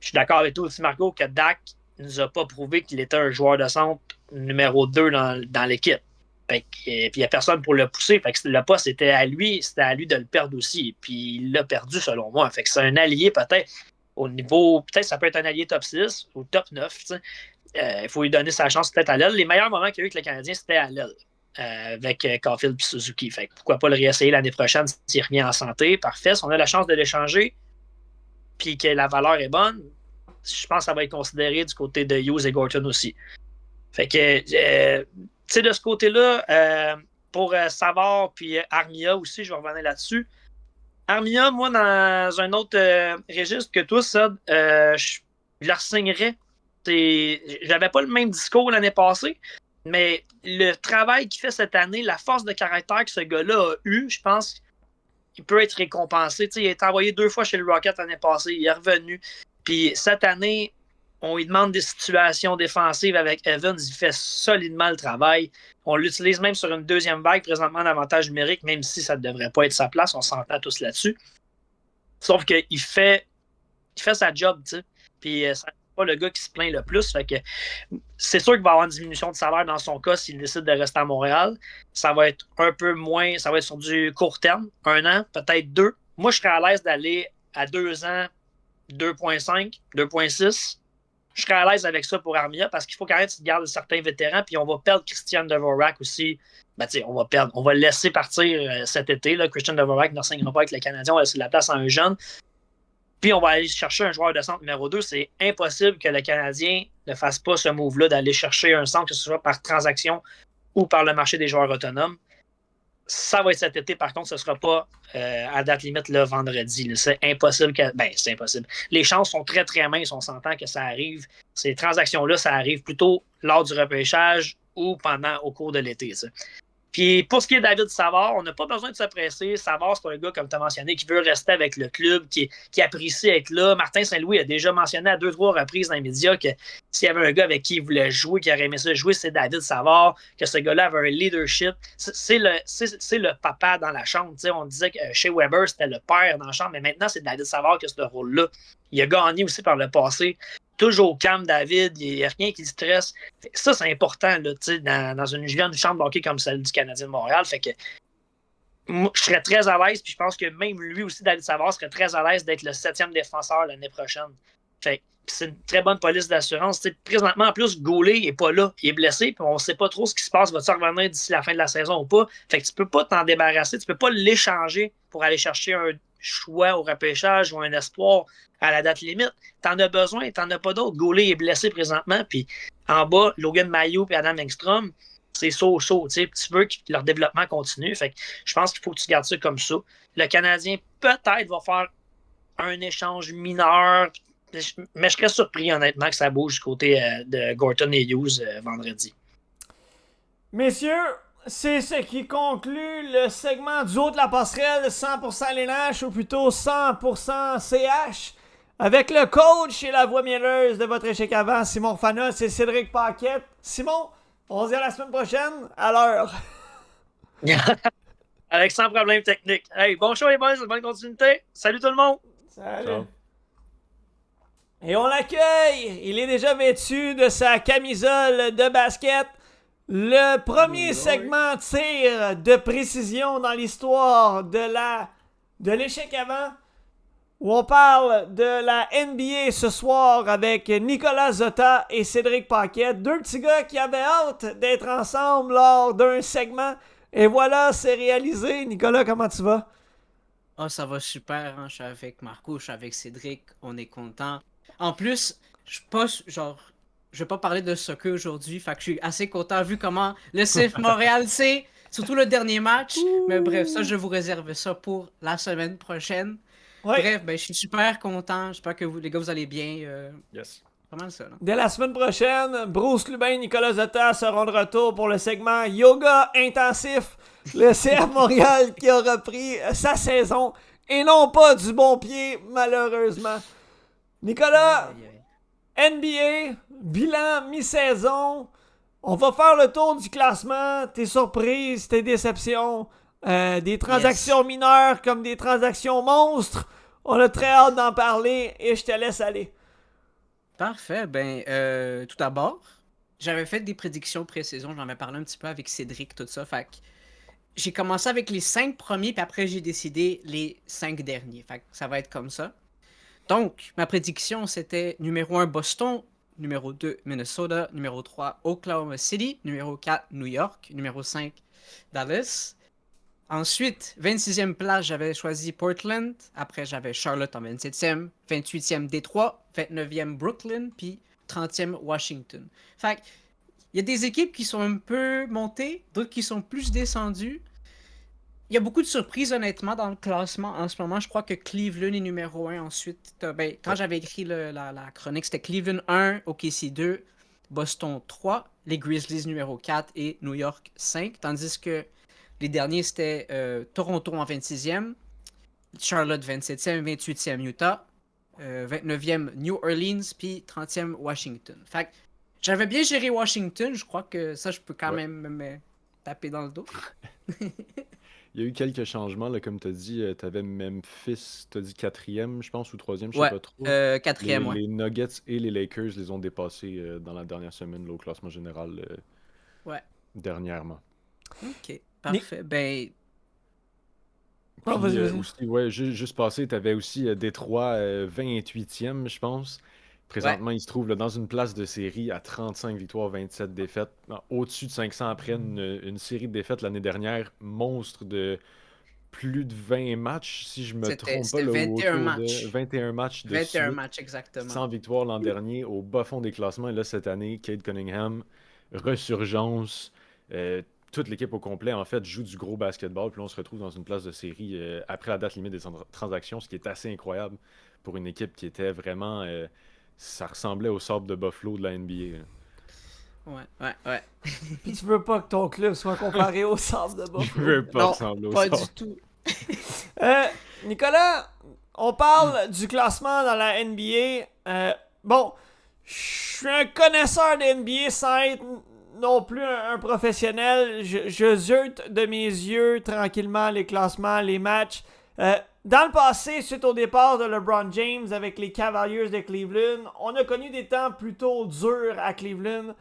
Je suis d'accord avec toi aussi, Marco, que Dach ne nous a pas prouvé qu'il était un joueur de centre numéro 2 dans l'équipe. Puis il n'y a personne pour le pousser. Fait que le poste c'était à lui de le perdre aussi. Puis il l'a perdu selon moi. Fait que c'est un allié peut-être au niveau. Peut-être ça peut être un allié top 6 ou top 9. Il faut lui donner sa chance peut-être à l'aile. Les meilleurs moments qu'il y a eu avec le Canadien, c'était à l'aile. Avec Caulfield et Suzuki. Fait que pourquoi pas le réessayer l'année prochaine s'il revient en santé. Parfait. Si on a la chance de l'échanger puis que la valeur est bonne, je pense que ça va être considéré du côté de Hughes et Gorton aussi. Fait que de ce côté-là, pour Savard puis Armia aussi, je vais revenir là-dessus. Armia, moi, dans un autre registre que toi, ça, je la signerais. J'avais pas le même discours l'année passée, mais le travail qu'il fait cette année, la force de caractère que ce gars-là a eu, je pense qu'il peut être récompensé. Il a été envoyé 2 fois chez le Rocket l'année passée, il est revenu. Puis cette année, on lui demande des situations défensives avec Evans, il fait solidement le travail. On l'utilise même sur une deuxième vague, présentement en avantage numérique, même si ça ne devrait pas être sa place, on s'entend tous là-dessus. Sauf qu'il fait sa job, tu sais. Puis c'est pas le gars qui se plaint le plus. Fait que c'est sûr qu'il va avoir une diminution de salaire dans son cas s'il décide de rester à Montréal. Ça va être un peu moins, ça va être sur du court terme, 1 an, peut-être 2. Moi, je serais à l'aise d'aller à 2 ans, 2,5, 2,6. Je serais à l'aise avec ça pour Armia parce qu'il faut quand même que tu gardes certains vétérans. Puis on va perdre Christian Dvorak aussi. Ben, on va le laisser partir cet été. Là. Christian Dvorak ne signera pas avec le Canadien. On va laisser la place à un jeune. Puis on va aller chercher un joueur de centre numéro 2. C'est impossible que le Canadien ne fasse pas ce move-là d'aller chercher un centre, que ce soit par transaction ou par le marché des joueurs autonomes. Ça va être cet été, par contre, ce ne sera pas à date limite le vendredi. Là. C'est impossible c'est impossible. Les chances sont très, très minces. On s'entend que ça arrive. Ces transactions-là, ça arrive plutôt lors du repêchage ou au cours de l'été. Ça. Puis pour ce qui est de David Savard, on n'a pas besoin de se presser. Savard, c'est un gars, comme tu as mentionné, qui veut rester avec le club, qui apprécie être là. Martin Saint-Louis a déjà mentionné à 2-3 reprises dans les médias que s'il y avait un gars avec qui il voulait jouer, qui aurait aimé ça jouer, c'est David Savard, que ce gars-là avait un leadership. C'est le papa dans la chambre. T'sais, on disait que chez Weber, c'était le père dans la chambre, mais maintenant, c'est David Savard qui a ce rôle-là. Il a gagné aussi par le passé. Toujours calme, David, il n'y a rien qui le stresse. Ça, c'est important là, dans une jeune chambre de hockey comme celle du Canadien de Montréal. Fait que moi, je serais très à l'aise, puis je pense que même lui aussi, David Savard, serait très à l'aise d'être le 7e défenseur l'année prochaine. Fait que c'est une très bonne police d'assurance. T'sais, présentement, en plus, Goulet n'est pas là. Il est blessé, puis on ne sait pas trop ce qui se passe. Va-t-il revenir d'ici la fin de la saison ou pas? Fait que tu ne peux pas t'en débarrasser. Tu ne peux pas l'échanger pour aller chercher un choix au repêchage ou un espoir à la date limite. T'en as besoin, t'en as pas d'autres. Goulet est blessé présentement, puis en bas, Logan Mailloux et Adam Engstrom, c'est so-so. Tu veux que leur développement continue. Fait que je pense qu'il faut que tu gardes ça comme ça. Le Canadien, peut-être, va faire un échange mineur, mais je serais surpris, honnêtement, que ça bouge du côté de Gorton et Hughes vendredi. Messieurs, c'est ce qui conclut le segment du haut de la passerelle 100% LNH ou plutôt 100% CH avec le coach et la voix mielleuse de votre échec avant, Simon Fanos et Cédric Paquette. Simon, on se dit à la semaine prochaine à l'heure. Avec sans problème technique. Hey, bon show les boys, bonne continuité. Salut tout le monde. Salut. Ciao. Et on l'accueille. Il est déjà vêtu de sa camisole de basket. Le premier segment tir de précision dans l'histoire de l'échec avant, où on parle de la NBA ce soir avec Nicolas Zotta et Cédric Paquette, 2 petits gars qui avaient hâte d'être ensemble lors d'un segment. Et voilà, c'est réalisé. Nicolas, comment tu vas? Oh, ça va super, hein? Je suis avec Marco, je suis avec Cédric, on est content. En plus, je vais pas parler de soccer aujourd'hui, fait que je suis assez content vu comment le CF Montréal c'est, surtout le dernier match. Mais bref, ça, je vous réserve ça pour la semaine prochaine. Ouais. Bref, ben, je suis super content, j'espère que vous, les gars, vous allez bien. Yes. Pas mal ça, là. Dès la semaine prochaine, Bruce Lubin et Nicolas Zotta seront de retour pour le segment Yoga intensif. Le CF Montréal qui a repris sa saison et non pas du bon pied, malheureusement. Nicolas, NBA, bilan mi-saison. On va faire le tour du classement, tes surprises, tes déceptions, des transactions mineures comme des transactions monstres. On a très hâte d'en parler et je te laisse aller. Parfait, ben, tout d'abord, j'avais fait des prédictions pré-saison, j'en avais parlé un petit peu avec Cédric, tout ça, fait que j'ai commencé avec les 5 premiers, puis après j'ai décidé les 5 derniers, fait que ça va être comme ça. Donc, ma prédiction, c'était numéro 1, Boston, numéro 2, Minnesota, numéro 3, Oklahoma City, numéro 4, New York, numéro 5, Dallas. Ensuite, 26e place, j'avais choisi Portland. Après, j'avais Charlotte en 27e, 28e Détroit, 29e Brooklyn, puis 30e Washington. Fait il y a des équipes qui sont un peu montées, d'autres qui sont plus descendues. Il y a beaucoup de surprises, honnêtement, dans le classement. En ce moment, je crois que Cleveland est numéro 1. Ensuite, quand j'avais écrit la chronique, c'était Cleveland 1, OKC 2, Boston 3, les Grizzlies numéro 4 et New York 5. Tandis que les derniers, c'était Toronto en 26e, Charlotte 27e, 28e Utah, 29e New Orleans, puis 30e Washington. Fait que j'avais bien géré Washington. Je crois que ça, je peux quand Ouais. même me taper dans le dos. Il y a eu quelques changements, là, comme tu as dit. Tu avais Memphis, tu as dit quatrième, je pense, ou troisième, je sais Ouais, pas trop. 4e, ouais. Les Nuggets et les Lakers les ont dépassés dans la dernière semaine, là, au classement général, Ouais. dernièrement. Ok, parfait. Ben, Oh, Puis vas-y. aussi, ouais, juste passé, tu avais aussi Détroit 28e, je pense. ouais, Présentement, il se trouve là, dans une place de série à 35 victoires, 27 défaites. Au-dessus de 500 après une série de défaites l'année dernière, monstre de plus de 20 matchs, si je me trompe pas, c'était là, ou 21 autour de matchs. 21 matchs de 21 suite. matchs exactement. 100 victoires l'an dernier, au bas fond des classements. Et là, cette année, Cade Cunningham, resurgence. Euh, Toute l'équipe au complet, en fait, joue du gros basketball. Puis là, on se retrouve dans une place de série après la date limite des transactions, ce qui est assez incroyable pour une équipe qui était vraiment. Ça ressemblait au sable de Buffalo de la NBA. Ouais. Puis tu veux pas que ton club soit comparé au Sable de Je Buffalo. veux pas Non, ressembler au pas sable. du tout. Euh, Nicolas, on parle du classement dans la NBA. Bon, je suis un connaisseur de NBA sans être non plus un professionnel. Je zute de mes yeux tranquillement les classements, les matchs. Dans le passé, suite au départ de LeBron James avec les Cavaliers de Cleveland, on a connu des temps plutôt durs à Cleveland.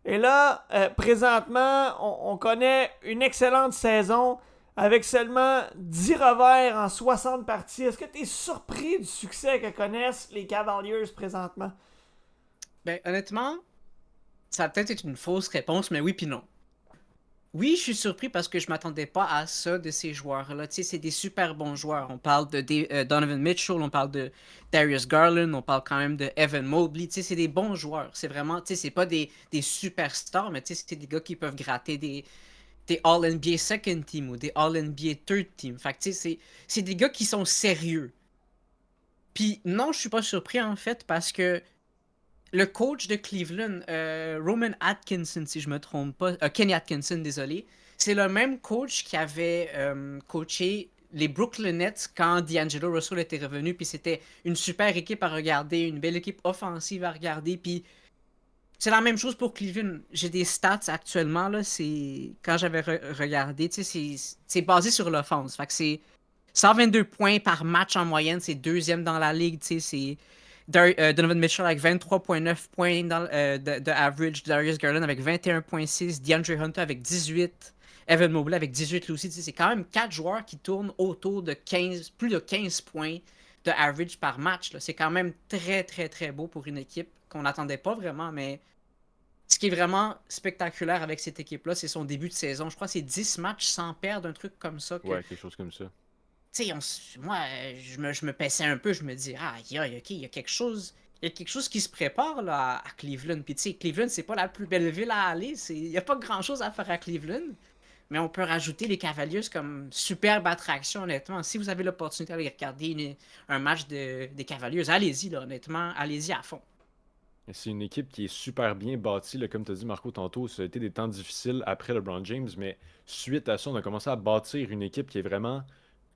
Et là, présentement, on connaît une excellente saison avec seulement 10 revers en 60 parties. Est-ce que tu es surpris du succès que connaissent les Cavaliers présentement? Ben, honnêtement, ça va peut-être être une fausse réponse, mais oui puis non. Oui, je suis surpris parce que je m'attendais pas à ça de ces joueurs-là. Tu sais, c'est des super bons joueurs. On parle de Donovan Mitchell, on parle de Darius Garland, on parle quand même de Evan Mobley. Tu sais, c'est des bons joueurs. C'est vraiment, tu sais, c'est pas des superstars, mais tu sais, c'est des gars qui peuvent gratter des All-NBA Second Team ou des All-NBA Third Team. Fait que, tu sais, c'est des gars qui sont sérieux. Puis non, je suis pas surpris en fait parce que le coach de Cleveland, Roman Atkinson, si je me trompe pas, Kenny Atkinson, désolé, c'est le même coach qui avait coaché les Brooklyn Nets quand D'Angelo Russell était revenu, puis c'était une super équipe à regarder, une belle équipe offensive à regarder, puis c'est la même chose pour Cleveland. J'ai des stats actuellement, là, c'est quand j'avais regardé, tu sais, c'est basé sur l'offense, fait que c'est 122 points par match en moyenne, c'est deuxième dans la ligue, tu sais, c'est Donovan Mitchell avec 23,9 points de average, Darius Garland avec 21,6, DeAndre Hunter avec 18, Evan Mobley avec 18 lui aussi. C'est quand même 4 joueurs qui tournent autour de 15, plus de 15 points de average par match. C'est quand même très, très, très beau pour une équipe qu'on n'attendait pas vraiment, mais ce qui est vraiment spectaculaire avec cette équipe-là, c'est son début de saison. Je crois que c'est 10 matchs sans perdre, un truc comme ça. Ouais, quelque chose comme ça. Tu sais, moi, je me paissais un peu, je me dis, ah, ok, il y a quelque chose. Il y a quelque chose qui se prépare là, à Cleveland. Puis tu sais, Cleveland, c'est pas la plus belle ville à aller. Il n'y a pas grand chose à faire à Cleveland. Mais on peut rajouter les Cavaliers comme superbe attraction, honnêtement. Si vous avez l'opportunité d'aller regarder un match des Cavaliers, allez-y, là, honnêtement, allez-y à fond. C'est une équipe qui est super bien bâtie, là, comme tu as dit Marco tantôt, ça a été des temps difficiles après LeBron James, mais suite à ça, on a commencé à bâtir une équipe qui est vraiment,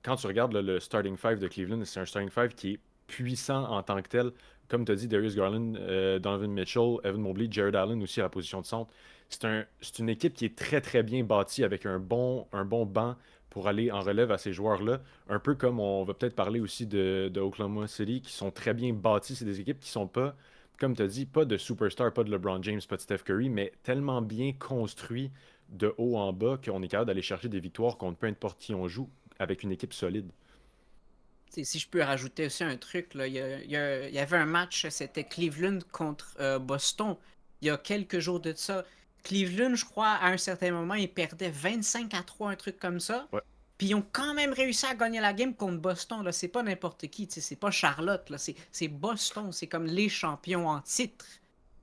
quand tu regardes là, le starting five de Cleveland, c'est un starting five qui est puissant en tant que tel. Comme tu as dit, Darius Garland, Donovan Mitchell, Evan Mobley, Jared Allen aussi à la position de centre. C'est une équipe qui est très très bien bâtie avec un bon banc pour aller en relève à ces joueurs-là. Un peu comme on va peut-être parler aussi de Oklahoma City, qui sont très bien bâtis. C'est des équipes qui sont pas, comme tu as dit, pas de superstar, pas de LeBron James, pas de Steph Curry, mais tellement bien construits de haut en bas qu'on est capable d'aller chercher des victoires contre peu importe qui on joue avec une équipe solide. Si je peux rajouter aussi un truc, là, il y avait un match, c'était Cleveland contre Boston, il y a quelques jours de ça. Cleveland, je crois, à un certain moment, ils perdaient 25-3, un truc comme ça. Ouais. Puis ils ont quand même réussi à gagner la game contre Boston. Là. C'est pas n'importe qui, c'est pas Charlotte, là. C'est Boston, c'est comme les champions en titre.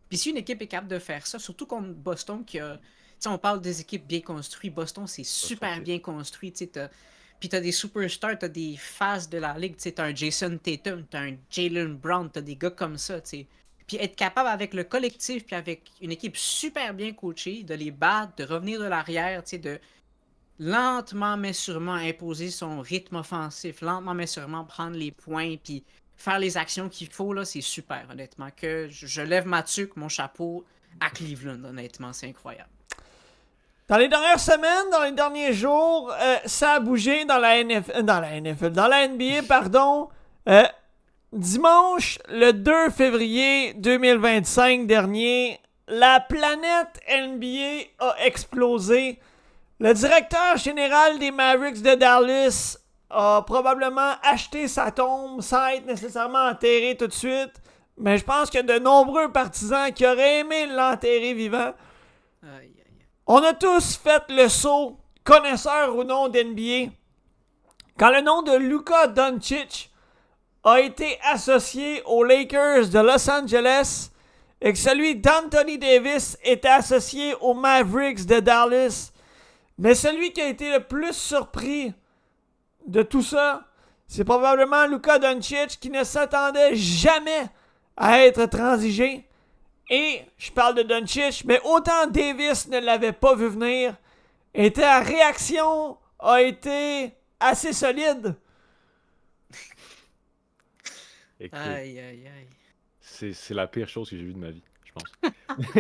Puis si une équipe est capable de faire ça, surtout contre Boston, qui a. On parle des équipes bien construites. Boston, c'est super bien construit. Puis t'as des superstars, t'as des faces de la ligue, tu sais, t'as un Jason Tatum, t'as un Jalen Brown, t'as des gars comme ça, tu sais. Puis être capable avec le collectif, puis avec une équipe super bien coachée, de les battre, de revenir de l'arrière, tu sais, de lentement mais sûrement imposer son rythme offensif, lentement mais sûrement prendre les points, puis faire les actions qu'il faut, là, c'est super, honnêtement. Que je lève ma tuque, mon chapeau à Cleveland, honnêtement, c'est incroyable. Dans les dernières semaines, dans les derniers jours, ça a bougé dans la dans la NBA, pardon. Dimanche, le 2 février 2025 dernier, la planète NBA a explosé. Le directeur général des Mavericks de Dallas a probablement acheté sa tombe sans être nécessairement enterré tout de suite. Mais je pense qu'il y a de nombreux partisans qui auraient aimé l'enterrer vivant. Aïe, aïe. On a tous fait le saut, connaisseurs ou non d'NBA, quand le nom de Luka Doncic a été associé aux Lakers de Los Angeles et que celui d'Anthony Davis était associé aux Mavericks de Dallas. Mais celui qui a été le plus surpris de tout ça, c'est probablement Luka Doncic qui ne s'attendait jamais à être transigé. Et je parle de Doncic, mais autant Davis ne l'avait pas vu venir, et ta réaction a été assez solide. Écoute, Aïe, aïe, aïe. c'est la pire chose que j'ai vue de ma vie, je pense.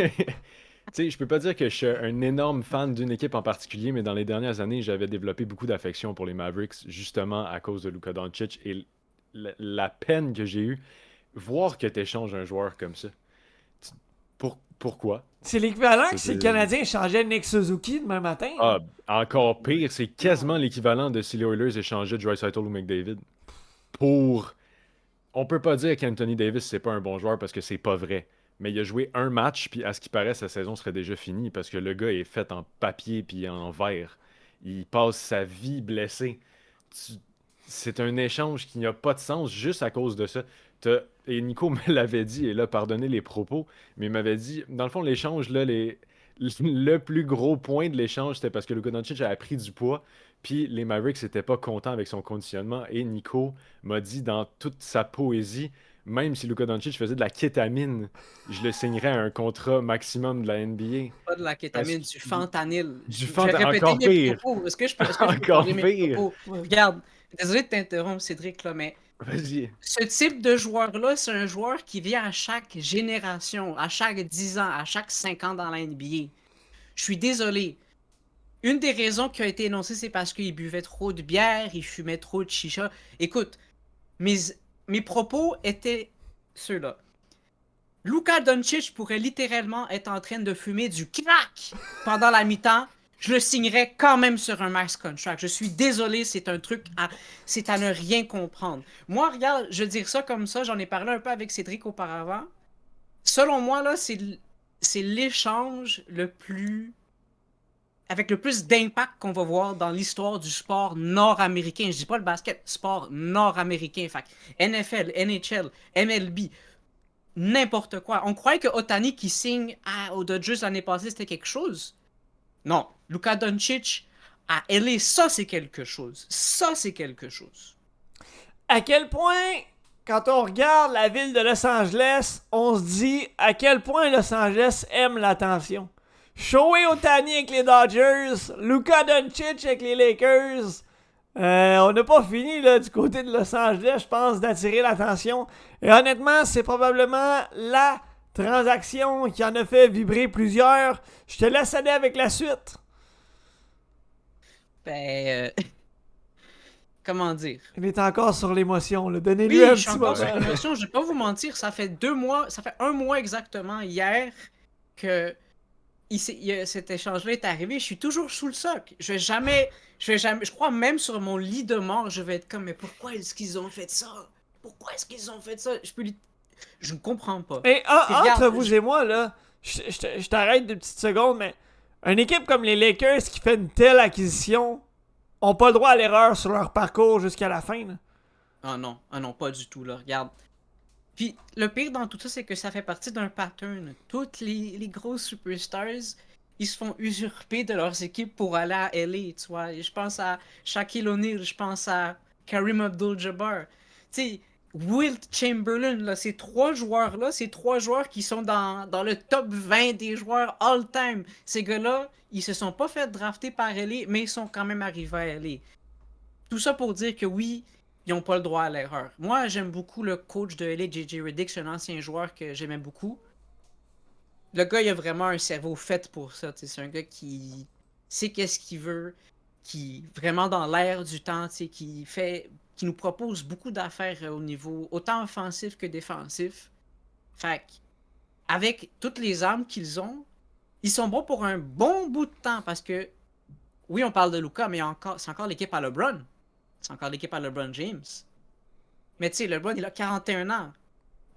Tu sais, je peux pas dire que je suis un énorme fan d'une équipe en particulier, mais dans les dernières années, j'avais développé beaucoup d'affection pour les Mavericks, justement à cause de Luka Doncic, et la peine que j'ai eue, voir que tu échanges un joueur comme ça. Pourquoi? C'est l'équivalent que si C'est- le Canadien changeait Nick Suzuki demain matin. Ah, encore pire, c'est quasiment l'équivalent de si les Oilers échangeaient Draisaitl ou McDavid. Pour... On peut pas dire qu'Anthony Davis, c'est pas un bon joueur parce que c'est pas vrai. Mais il a joué un match, puis à ce qui paraît, sa saison serait déjà finie parce que le gars est fait en papier puis en verre. Il passe sa vie blessé. C'est un échange qui n'a pas de sens juste à cause de ça. Et Nico me l'avait dit, et là, pardonnez les propos, mais il m'avait dit, dans le fond, l'échange, là, le plus gros point de l'échange, c'était parce que Luka Doncic a pris du poids, puis les Mavericks n'étaient pas contents avec son conditionnement, et Nico m'a dit dans toute sa poésie, même si Luka Doncic faisait de la kétamine, je le signerais à un contrat maximum de la NBA. Pas de la kétamine, Parce- du fentanyl. Du Je vais fentanyl, répéter encore mes pire. propos. Est-ce que je peux Encore parler mes pire. propos? Regarde, désolé de t'interrompre, Cédric, là, mais Vas-y. ce type de joueur-là, c'est un joueur qui vient à chaque génération, à chaque 10 ans, à chaque 5 ans dans la NBA. Je suis désolé. Une des raisons qui a été énoncée, c'est parce qu'il buvait trop de bière, il fumait trop de chicha. Écoute, mes propos étaient ceux-là. Luka Doncic pourrait littéralement être en train de fumer du crack pendant la mi-temps. Je le signerais quand même sur un max contract. Je suis désolé, c'est un truc c'est à ne rien comprendre. Moi, regarde, je vais dire ça comme ça, j'en ai parlé un peu avec Cédric auparavant. Selon moi, là, c'est l'échange avec le plus d'impact qu'on va voir dans l'histoire du sport nord-américain. Je dis pas le basket, sport nord-américain. Fait que NFL, NHL, MLB, n'importe quoi. On croyait que Ohtani qui signe aux Dodgers l'année passée, c'était quelque chose. Non, Luka Doncic à LA, ça c'est quelque chose. Ça c'est quelque chose. À quel point, quand on regarde la ville de Los Angeles, on se dit à quel point Los Angeles aime l'attention. Shohei Ohtani avec les Dodgers, Luka Doncic avec les Lakers. On n'a pas fini là, du côté de Los Angeles, je pense, d'attirer l'attention. Et honnêtement, c'est probablement la transaction qui en a fait vibrer plusieurs. Je te laisse aller avec la suite. Comment dire? Il est encore sur l'émotion, là. Donnez-lui Oui, un je suis petit encore moment. sur l'émotion. Je vais pas vous mentir, ça fait 2 mois, ça fait 1 mois exactement hier que cet échange-là est arrivé. Je suis toujours sous le soc. Je crois même sur mon lit de mort, je vais être comme, mais pourquoi est-ce qu'ils ont fait ça? Pourquoi est-ce qu'ils ont fait ça? Je ne comprends pas. Et Puis regarde, entre vous et moi, là, je t'arrête 2 petites secondes, mais une équipe comme les Lakers qui fait une telle acquisition ont pas le droit à l'erreur sur leur parcours jusqu'à la fin. Là. Ah non, pas du tout, là. Regarde. Puis le pire dans tout ça, c'est que ça fait partie d'un pattern. Toutes les grosses superstars, ils se font usurper de leurs équipes pour aller à LA, tu vois. Je pense à Shaquille O'Neal, je pense à Kareem Abdul-Jabbar. Tu sais, Wilt Chamberlain, là, ces trois joueurs-là, ces trois joueurs qui sont dans le top 20 des joueurs all-time. Ces gars-là, ils se sont pas fait drafter par LA, mais ils sont quand même arrivés à LA. Tout ça pour dire que oui, ils n'ont pas le droit à l'erreur. Moi, j'aime beaucoup le coach de LA, JJ Redick, c'est un ancien joueur que j'aimais beaucoup. Le gars, il a vraiment un cerveau fait pour ça. C'est un gars qui sait qu'est-ce qu'il veut, qui vraiment dans l'air du temps, qui nous propose beaucoup d'affaires au niveau autant offensif que défensif. Fait que, avec toutes les armes qu'ils ont, ils sont bons pour un bon bout de temps parce que oui, on parle de Luka, mais c'est encore l'équipe à LeBron. C'est encore l'équipe à LeBron James. Mais tu sais, LeBron, il a 41 ans.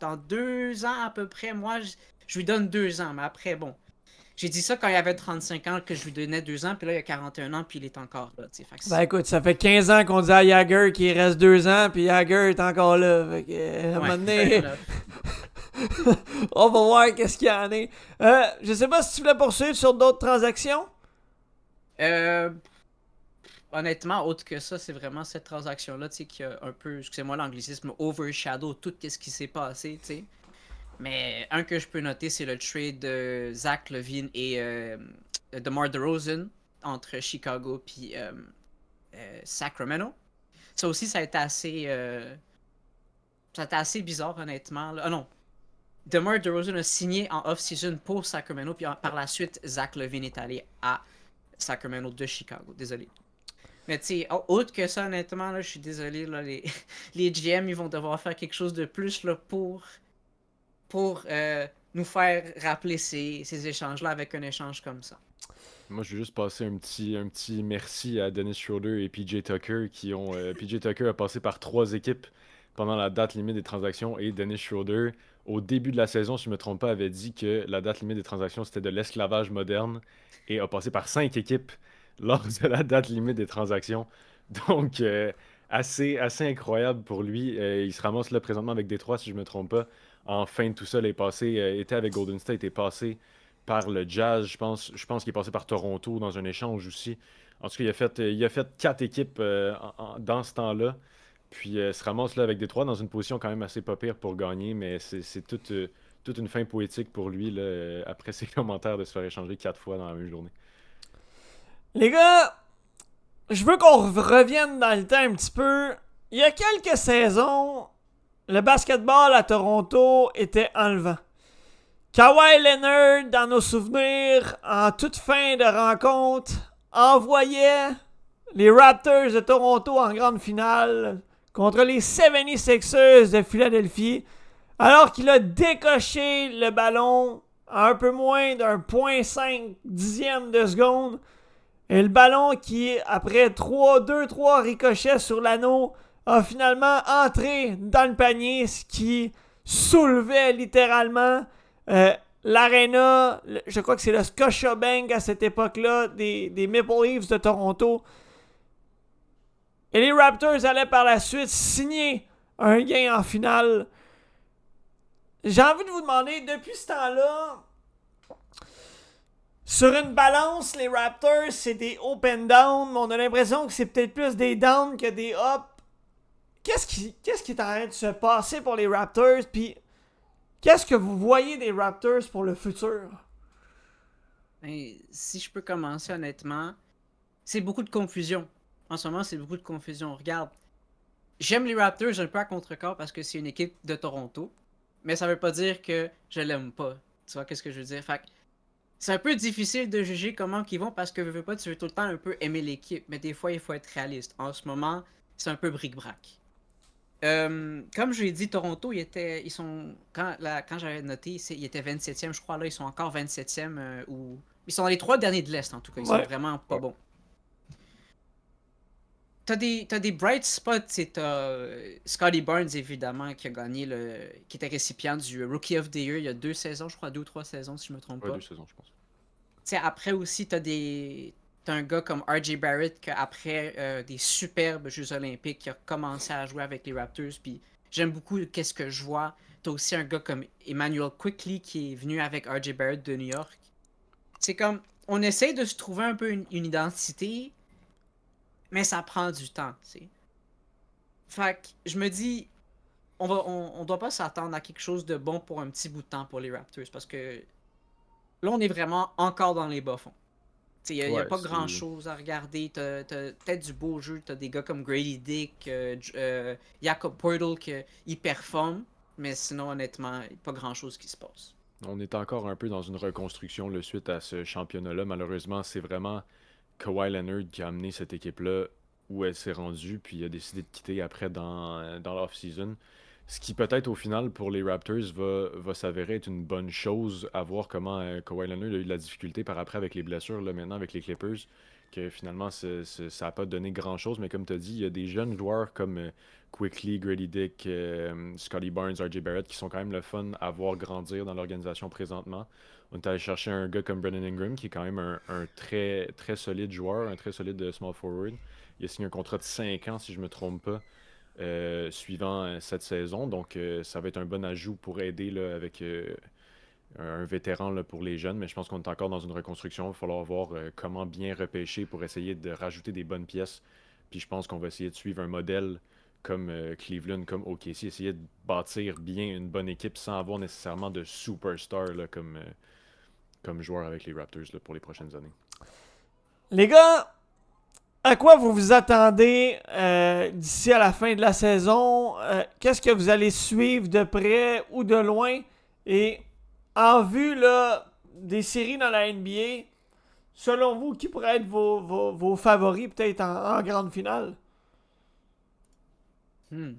Dans 2 ans à peu près, moi, je lui donne 2 ans. Mais après, bon, j'ai dit ça quand il avait 35 ans, que je lui donnais 2 ans, puis là, il a 41 ans, puis il est encore là. Ben écoute, ça fait 15 ans qu'on dit à Jagger qu'il reste 2 ans, puis Jagger est encore là. Fait que, à un moment donné, on va voir qu'est-ce qu'il y en est. Je sais pas si tu voulais poursuivre sur d'autres transactions. Honnêtement, autre que ça, c'est vraiment cette transaction-là, tu sais, qui a un peu, excusez-moi l'anglicisme, overshadow tout ce qui s'est passé, tu sais. Mais un que je peux noter, c'est le trade de Zach LaVine et DeMar DeRozan entre Chicago puis Sacramento. Ça aussi, ça a été assez bizarre, honnêtement. Ah non, DeMar DeRozan a signé en off-season pour Sacramento, puis par la suite, Zach LaVine est allé à Sacramento de Chicago. Désolé. Mais tu sais, autre que ça, honnêtement, là, je suis désolé, là, les GM, ils vont devoir faire quelque chose de plus là, pour nous faire rappeler ces échanges-là avec un échange comme ça. Moi, je vais juste passer un petit merci à Dennis Schroeder et PJ Tucker qui ont. PJ Tucker a passé par 3 équipes pendant la date limite des transactions et Dennis Schroeder, au début de la saison, si je ne me trompe pas, avait dit que la date limite des transactions c'était de l'esclavage moderne et a passé par 5 équipes lors de la date limite des transactions. Donc, assez incroyable pour lui. Il se ramasse là présentement avec Détroit, si je ne me trompe pas. En fin de tout ça, il est passé, était avec Golden State, est passé par le Jazz. Je pense qu'il est passé par Toronto dans un échange aussi. En tout cas, il a fait 4 équipes dans ce temps-là. Puis se ramasse là avec Détroit dans une position quand même assez pas pire pour gagner, mais c'est toute une fin poétique pour lui là, après ses commentaires de se faire échanger 4 fois dans la même journée. Les gars, je veux qu'on revienne dans le temps un petit peu. Il y a quelques saisons, le basketball à Toronto était enlevant. Kawhi Leonard, dans nos souvenirs, en toute fin de rencontre, envoyait les Raptors de Toronto en grande finale contre les 76ers de Philadelphie, alors qu'il a décoché le ballon à un peu moins d'un 0.5 dixième de seconde. Et le ballon qui, après 2-3 ricochets sur l'anneau, a finalement entré dans le panier, ce qui soulevait littéralement l'aréna, je crois que c'est le Scotiabank à cette époque-là, des Maple Leafs de Toronto. Et les Raptors allaient par la suite signer un gain en finale. J'ai envie de vous demander, depuis ce temps-là, sur une balance, les Raptors, c'est des up and down, mais on a l'impression que c'est peut-être plus des down que des up. Qu'est-ce qui est en train de se passer pour les Raptors? Puis, qu'est-ce que vous voyez des Raptors pour le futur? Ben, si je peux commencer honnêtement, c'est beaucoup de confusion. En ce moment, c'est beaucoup de confusion. Regarde, j'aime les Raptors un peu à contre-corps parce que c'est une équipe de Toronto, mais ça veut pas dire que je l'aime pas. Tu vois qu'est-ce que je veux dire? Fait que c'est un peu difficile de juger comment ils vont parce que tu veux tout le temps un peu aimer l'équipe, mais des fois il faut être réaliste. En ce moment, c'est un peu bric-brac. Comme je l'ai dit, Toronto, ils sont quand j'avais noté, ils étaient 27e, je crois là, ils sont encore 27e ou ils sont dans les 3 derniers de l'Est en tout cas, ils sont vraiment pas bons. T'as des bright spots, t'as Scotty Barnes évidemment qui a gagné qui était récipient du Rookie of the Year il y a 2 saisons, je crois 2 ou 3 saisons si je me trompe pas. 2 saisons je pense. T'sais, après aussi t'as un gars comme R.J. Barrett qui après des superbes Jeux Olympiques qui a commencé à jouer avec les Raptors, puis j'aime beaucoup qu'est-ce que je vois. T'as aussi un gars comme Emmanuel Quickley qui est venu avec R.J. Barrett de New York. C'est comme on essaie de se trouver un peu une identité, mais ça prend du temps, tu sais. Fait que je me dis, on doit pas s'attendre à quelque chose de bon pour un petit bout de temps pour les Raptors, parce que là, on est vraiment encore dans les bas-fonds. Il n'y a Ouais, pas c'est. grand-chose à regarder. T'as peut-être du beau jeu. T'as des gars comme Grady Dick, Jakob Poeltl qui performent. Mais sinon, honnêtement, pas grand-chose qui se passe. On est encore un peu dans une reconstruction le suite à ce championnat-là. Malheureusement, c'est vraiment Kawhi Leonard qui a amené cette équipe-là où elle s'est rendue, puis il a décidé de quitter après dans l'off-season. Ce qui peut-être au final pour les Raptors va s'avérer être une bonne chose à voir comment Kawhi Leonard a eu de la difficulté par après avec les blessures, là maintenant avec les Clippers, que finalement ça n'a pas donné grand-chose, mais comme tu as dit, il y a des jeunes joueurs comme Quickly, Grady Dick, Scotty Barnes, RJ Barrett qui sont quand même le fun à voir grandir dans l'organisation présentement. On est allé chercher un gars comme Brandon Ingram qui est quand même un très, très solide joueur, un très solide small forward. Il a signé un contrat de 5 ans si je ne me trompe pas suivant cette saison. Donc, ça va être un bon ajout pour aider là, avec un vétéran là, pour les jeunes. Mais je pense qu'on est encore dans une reconstruction. Il va falloir voir comment bien repêcher pour essayer de rajouter des bonnes pièces. Puis je pense qu'on va essayer de suivre un modèle comme Cleveland, comme OKC, essayer de bâtir bien une bonne équipe sans avoir nécessairement de superstars là, comme joueur avec les Raptors là, pour les prochaines années. Les gars, à quoi vous vous attendez d'ici à la fin de la saison? Qu'est-ce que vous allez suivre de près ou de loin? Et en vue là, des séries dans la NBA, selon vous, qui pourraient être vos favoris peut-être en grande finale? Hmm.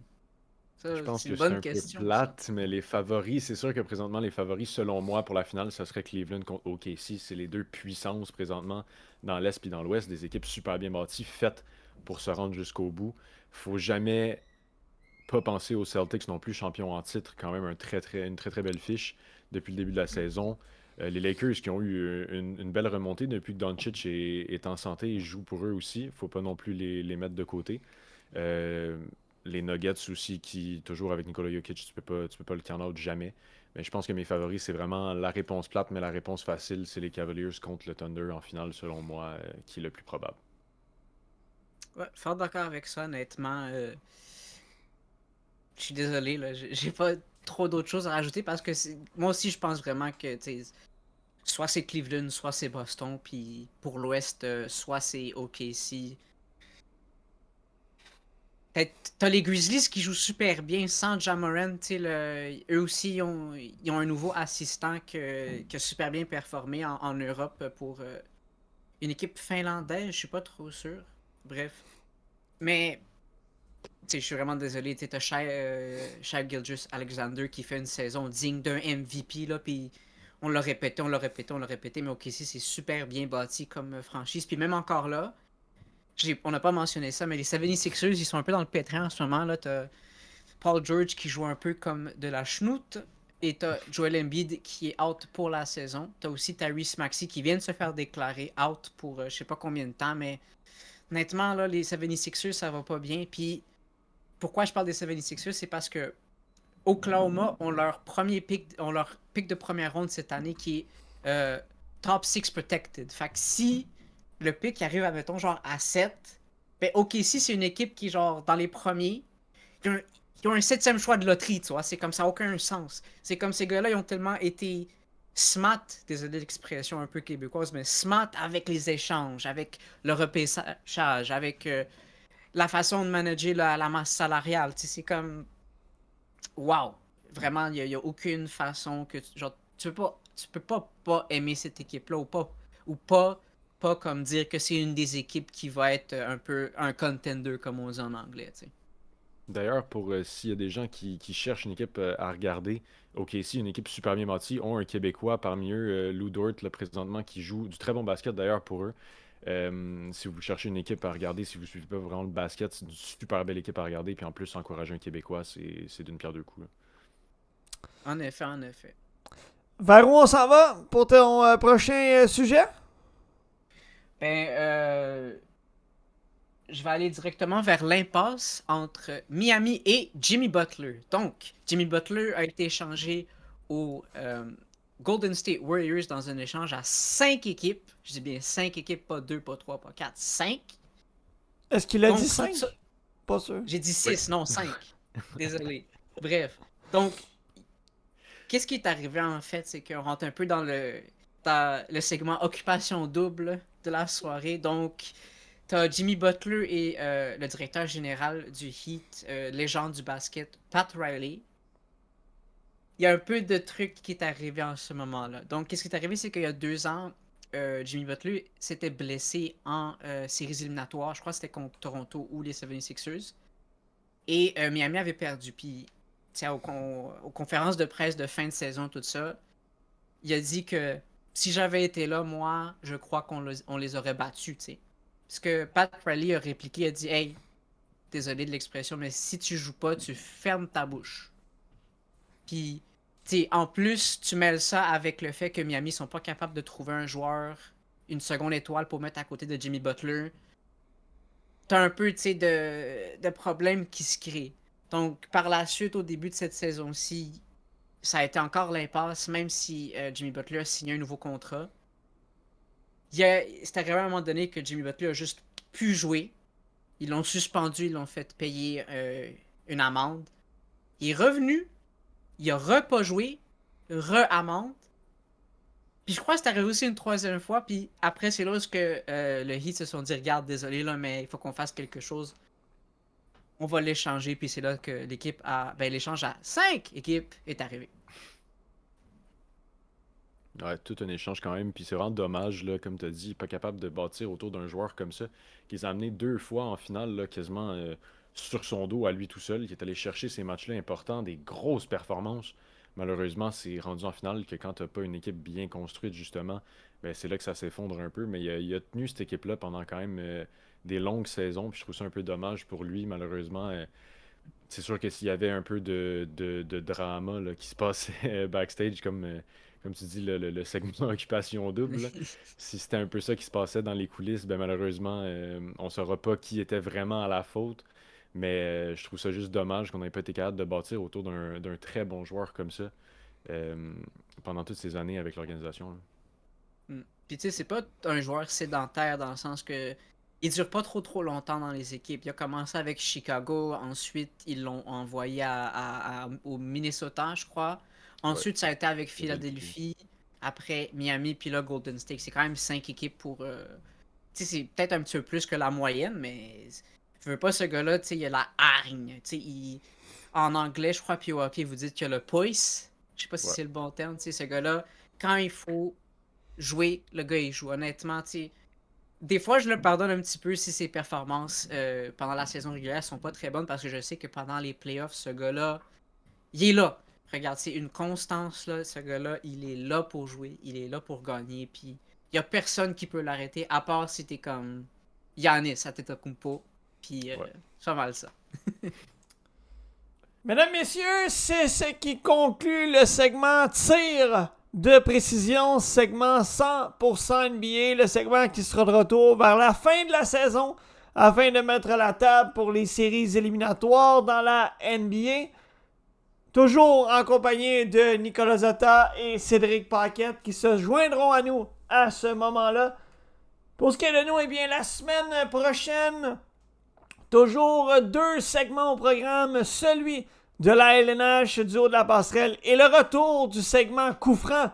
Je Ça, pense c'est que une c'est bonne un peu question, ça. plate, mais les favoris, c'est sûr que présentement, les favoris, selon moi, pour la finale, ça serait Cleveland contre OKC. C'est les deux puissances présentement dans l'Est et dans l'Ouest, des équipes super bien bâties, faites pour se rendre jusqu'au bout. Faut jamais pas penser aux Celtics non plus, champions en titre, quand même une très très belle fiche depuis le début de la saison. Les Lakers qui ont eu une belle remontée depuis que Doncic est en santé et joue pour eux aussi. Faut pas non plus les mettre de côté. Euh, les Nuggets aussi, qui, toujours avec Nikola Jokic, tu peux pas le count out jamais. Mais je pense que mes favoris, c'est vraiment la réponse plate, mais la réponse facile, c'est les Cavaliers contre le Thunder en finale, selon moi, qui est le plus probable. Ouais, fort d'accord avec ça, honnêtement. Je suis désolé, là. J'ai pas trop d'autres choses à rajouter parce que moi aussi, je pense vraiment que, tu sais, soit c'est Cleveland, soit c'est Boston, puis pour l'Ouest, soit c'est OKC. T'as les Grizzlies qui jouent super bien sans Ja Morant, tu sais, eux aussi ils ont un nouveau assistant qui a super bien performé en Europe pour une équipe finlandaise, je suis pas trop sûr. Bref. Mais tu sais, je suis vraiment désolé, tu sais, t'as Shai Gilgeous-Alexander qui fait une saison digne d'un MVP, là, puis on l'a répété, on l'a répété, on l'a répété, mais OKC c'est super bien bâti comme franchise, puis même encore là, on n'a pas mentionné ça, mais les 76ers, ils sont un peu dans le pétrin en ce moment. Là, t'as Paul George qui joue un peu comme de la chenoute. Et t'as Joel Embiid qui est out pour la saison. T'as aussi Tyrese Maxey qui vient de se faire déclarer out pour je sais pas combien de temps. Mais honnêtement, là, les 76ers, ça va pas bien. Puis pourquoi je parle des 76ers, c'est parce que Oklahoma ont leur pick de première ronde cette année qui est top 6 protected. Fait que si le pick arrive, admettons, genre à 7, ben OKC, c'est une équipe qui, genre, dans les premiers, ils ont un 7e choix de loterie, tu vois. C'est comme ça, n'a aucun sens. C'est comme ces gars-là, ils ont tellement été smart, désolé l'expression un peu québécoise, mais smart avec les échanges, avec le repêchage, avec la façon de manager la masse salariale. Tu sais, c'est comme wow, vraiment, il y a aucune façon que genre, tu peux pas aimer cette équipe-là ou pas comme dire que c'est une des équipes qui va être un peu un contender, comme on dit en anglais, tu sais. D'ailleurs, pour s'il y a des gens qui cherchent une équipe à regarder, OKC, une équipe super bien bâtie, ont un Québécois parmi eux, Lou Dort, là, présentement, qui joue du très bon basket d'ailleurs pour eux. Si vous cherchez une équipe à regarder, si vous ne suivez pas vraiment le basket, c'est une super belle équipe à regarder. Puis en plus, encourager un Québécois, c'est d'une pierre deux coups, là. En effet, en effet. Vers où on s'en va pour ton prochain sujet? Ben, je vais aller directement vers l'impasse entre Miami et Jimmy Butler. Donc, Jimmy Butler a été échangé aux Golden State Warriors dans un échange à 5 équipes. Je dis bien 5 équipes, pas 2, pas 3, pas 4, 5. Est-ce qu'il a Donc, dit tout 5? ça- Pas sûr. J'ai dit 6, non 5. Désolé. Bref. Donc, qu'est-ce qui est arrivé en fait, c'est qu'on rentre un peu dans le segment occupation double de la soirée. Donc, t'as Jimmy Butler et le directeur général du Heat, légende du basket, Pat Riley. Il y a un peu de trucs qui est arrivé en ce moment-là. Donc, qu'est-ce qui est arrivé, c'est qu'il y a 2 ans, Jimmy Butler s'était blessé en séries éliminatoires. Je crois que c'était contre Toronto ou les 76ers. Et Miami avait perdu. Puis, aux conférences de presse de fin de saison, tout ça, il a dit que si j'avais été là, moi, je crois qu'on les aurait battus, tu sais. Parce que Pat Riley a répliqué, il a dit « Hey, désolé de l'expression, mais si tu joues pas, tu fermes ta bouche. » Puis, tu sais, en plus, tu mêles ça avec le fait que Miami sont pas capables de trouver un joueur, une seconde étoile pour mettre à côté de Jimmy Butler. T'as un peu, tu sais, de problèmes qui se créent. Donc, par la suite, au début de cette saison-ci, ça a été encore l'impasse, même si Jimmy Butler a signé un nouveau contrat. C'est arrivé à un moment donné que Jimmy Butler a juste pu jouer. Ils l'ont suspendu, ils l'ont fait payer une amende. Il est revenu, il a pas joué, re-amende. Puis je crois que c'est arrivé aussi une 3e fois, puis après c'est là où le Heat se sont dit « Regarde, désolé là, mais il faut qu'on fasse quelque chose. On va l'échanger. » Puis c'est là que l'échange à 5 équipes est arrivé. Ouais, tout un échange quand même. Puis c'est vraiment dommage, là, comme tu as dit, pas capable de bâtir autour d'un joueur comme ça, qui les a amenés 2 fois en finale, là, quasiment sur son dos à lui tout seul, qui est allé chercher ces matchs-là importants, des grosses performances. Malheureusement, c'est rendu en finale que quand t'as pas une équipe bien construite, justement, ben, c'est là que ça s'effondre un peu. Mais il a tenu cette équipe-là pendant quand même des longues saisons. Puis je trouve ça un peu dommage pour lui, malheureusement. C'est sûr que s'il y avait un peu de drama là, qui se passait backstage, comme tu dis, le segment Occupation Double, là, si c'était un peu ça qui se passait dans les coulisses, ben malheureusement, on saura pas qui était vraiment à la faute. Mais je trouve ça juste dommage qu'on n'ait pas été capable de bâtir autour d'un très bon joueur comme ça euh, pendant toutes ces années avec l'organisation, là. Puis tu sais, c'est pas un joueur sédentaire dans le sens que il dure pas trop longtemps dans les équipes. Il a commencé avec Chicago, ensuite ils l'ont envoyé au Minnesota, je crois. Ouais, Ensuite, ça a été avec Philadelphie. Philadelphie, après Miami, puis là Golden State. C'est quand même 5 équipes pour. Tu sais, c'est peut-être un petit peu plus que la moyenne, mais je veux pas ce gars-là, tu sais, il a la hargne. Tu sais, en anglais, je crois, puis au hockey, vous dites qu'il a le poise. Je sais pas si Ouais. c'est le bon terme, tu sais, ce gars-là, quand il faut jouer, le gars il joue. Honnêtement, tu sais, des fois je le pardonne un petit peu si ses performances pendant la saison régulière sont pas très bonnes parce que je sais que pendant les playoffs, ce gars-là, il est là. Regarde, c'est une constance là, ce gars-là, il est là pour jouer, il est là pour gagner, puis il y a personne qui peut l'arrêter à part si t'es comme Giannis Antetokounmpo, puis Ouais. c'est pas mal ça. Mesdames, messieurs, c'est ce qui conclut le segment tir de précision, segment 100% NBA, le segment qui sera de retour vers la fin de la saison afin de mettre la table pour les séries éliminatoires dans la NBA. Toujours en compagnie de Nicolas Zotta et Cédric Paquette qui se joindront à nous à ce moment-là. Pour ce qui est de nous, eh bien, la semaine prochaine, toujours 2 segments au programme, celui de la LNH du haut de la passerelle et le retour du segment coup franc,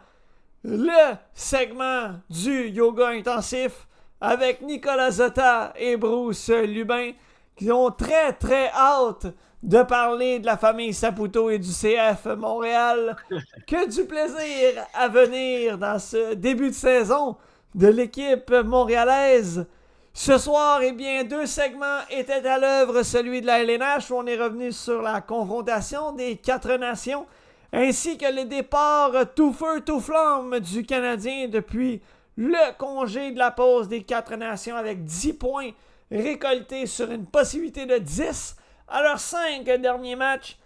le segment du yoga intensif avec Nicolas Zotta et Bruce Lubin qui ont très très hâte de parler de la famille Saputo et du CF Montréal. Que du plaisir à venir dans ce début de saison de l'équipe montréalaise. Ce soir, eh bien, 2 segments étaient à l'œuvre, celui de la LNH où on est revenu sur la confrontation des 4 nations, ainsi que les départs tout feu tout flamme du Canadien depuis le congé de la pause des 4 nations avec 10 points récoltés sur une possibilité de 10 à leurs 5 derniers matchs.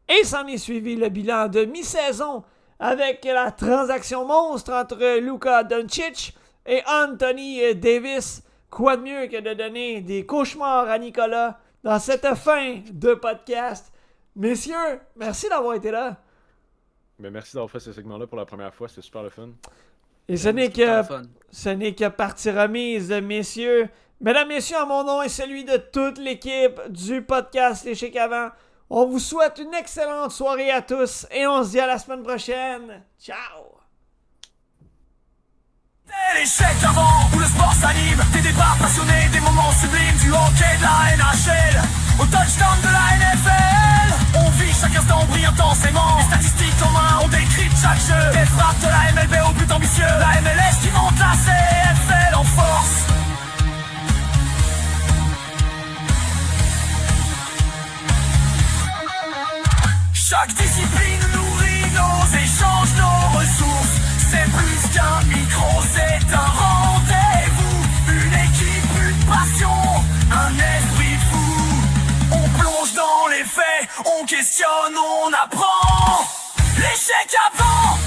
Et s'en est suivi le bilan de mi-saison avec la transaction monstre entre Luka Doncic et Anthony Davis. Quoi de mieux que de donner des cauchemars à Nicolas dans cette fin de podcast. Messieurs, merci d'avoir été là. Ben, merci d'avoir fait ce segment-là pour la première fois, c'était super le fun. Et ce n'est C'est super que, fun. ce n'est que partie remise, messieurs. Mesdames, messieurs, en mon nom et celui de toute l'équipe du podcast Les Chics Avant, on vous souhaite une excellente soirée à tous et on se dit à la semaine prochaine. Ciao! C'est l'échec avant où le sport s'anime. Des débats passionnés, des moments sublimes. Du hockey de la NHL au touchdown de la NFL. On vit chaque instant, on brille intensément. Les statistiques en main, on décrypte chaque jeu. Des frappes de la MLB au but ambitieux. La MLS qui monte la CFL en force. Chaque discipline nourrit nos échanges, nos ressources. C'est plus qu'un micro, c'est un rendez-vous. Une équipe, une passion, un esprit fou. On plonge dans les faits, on questionne, on apprend. L'échec avant.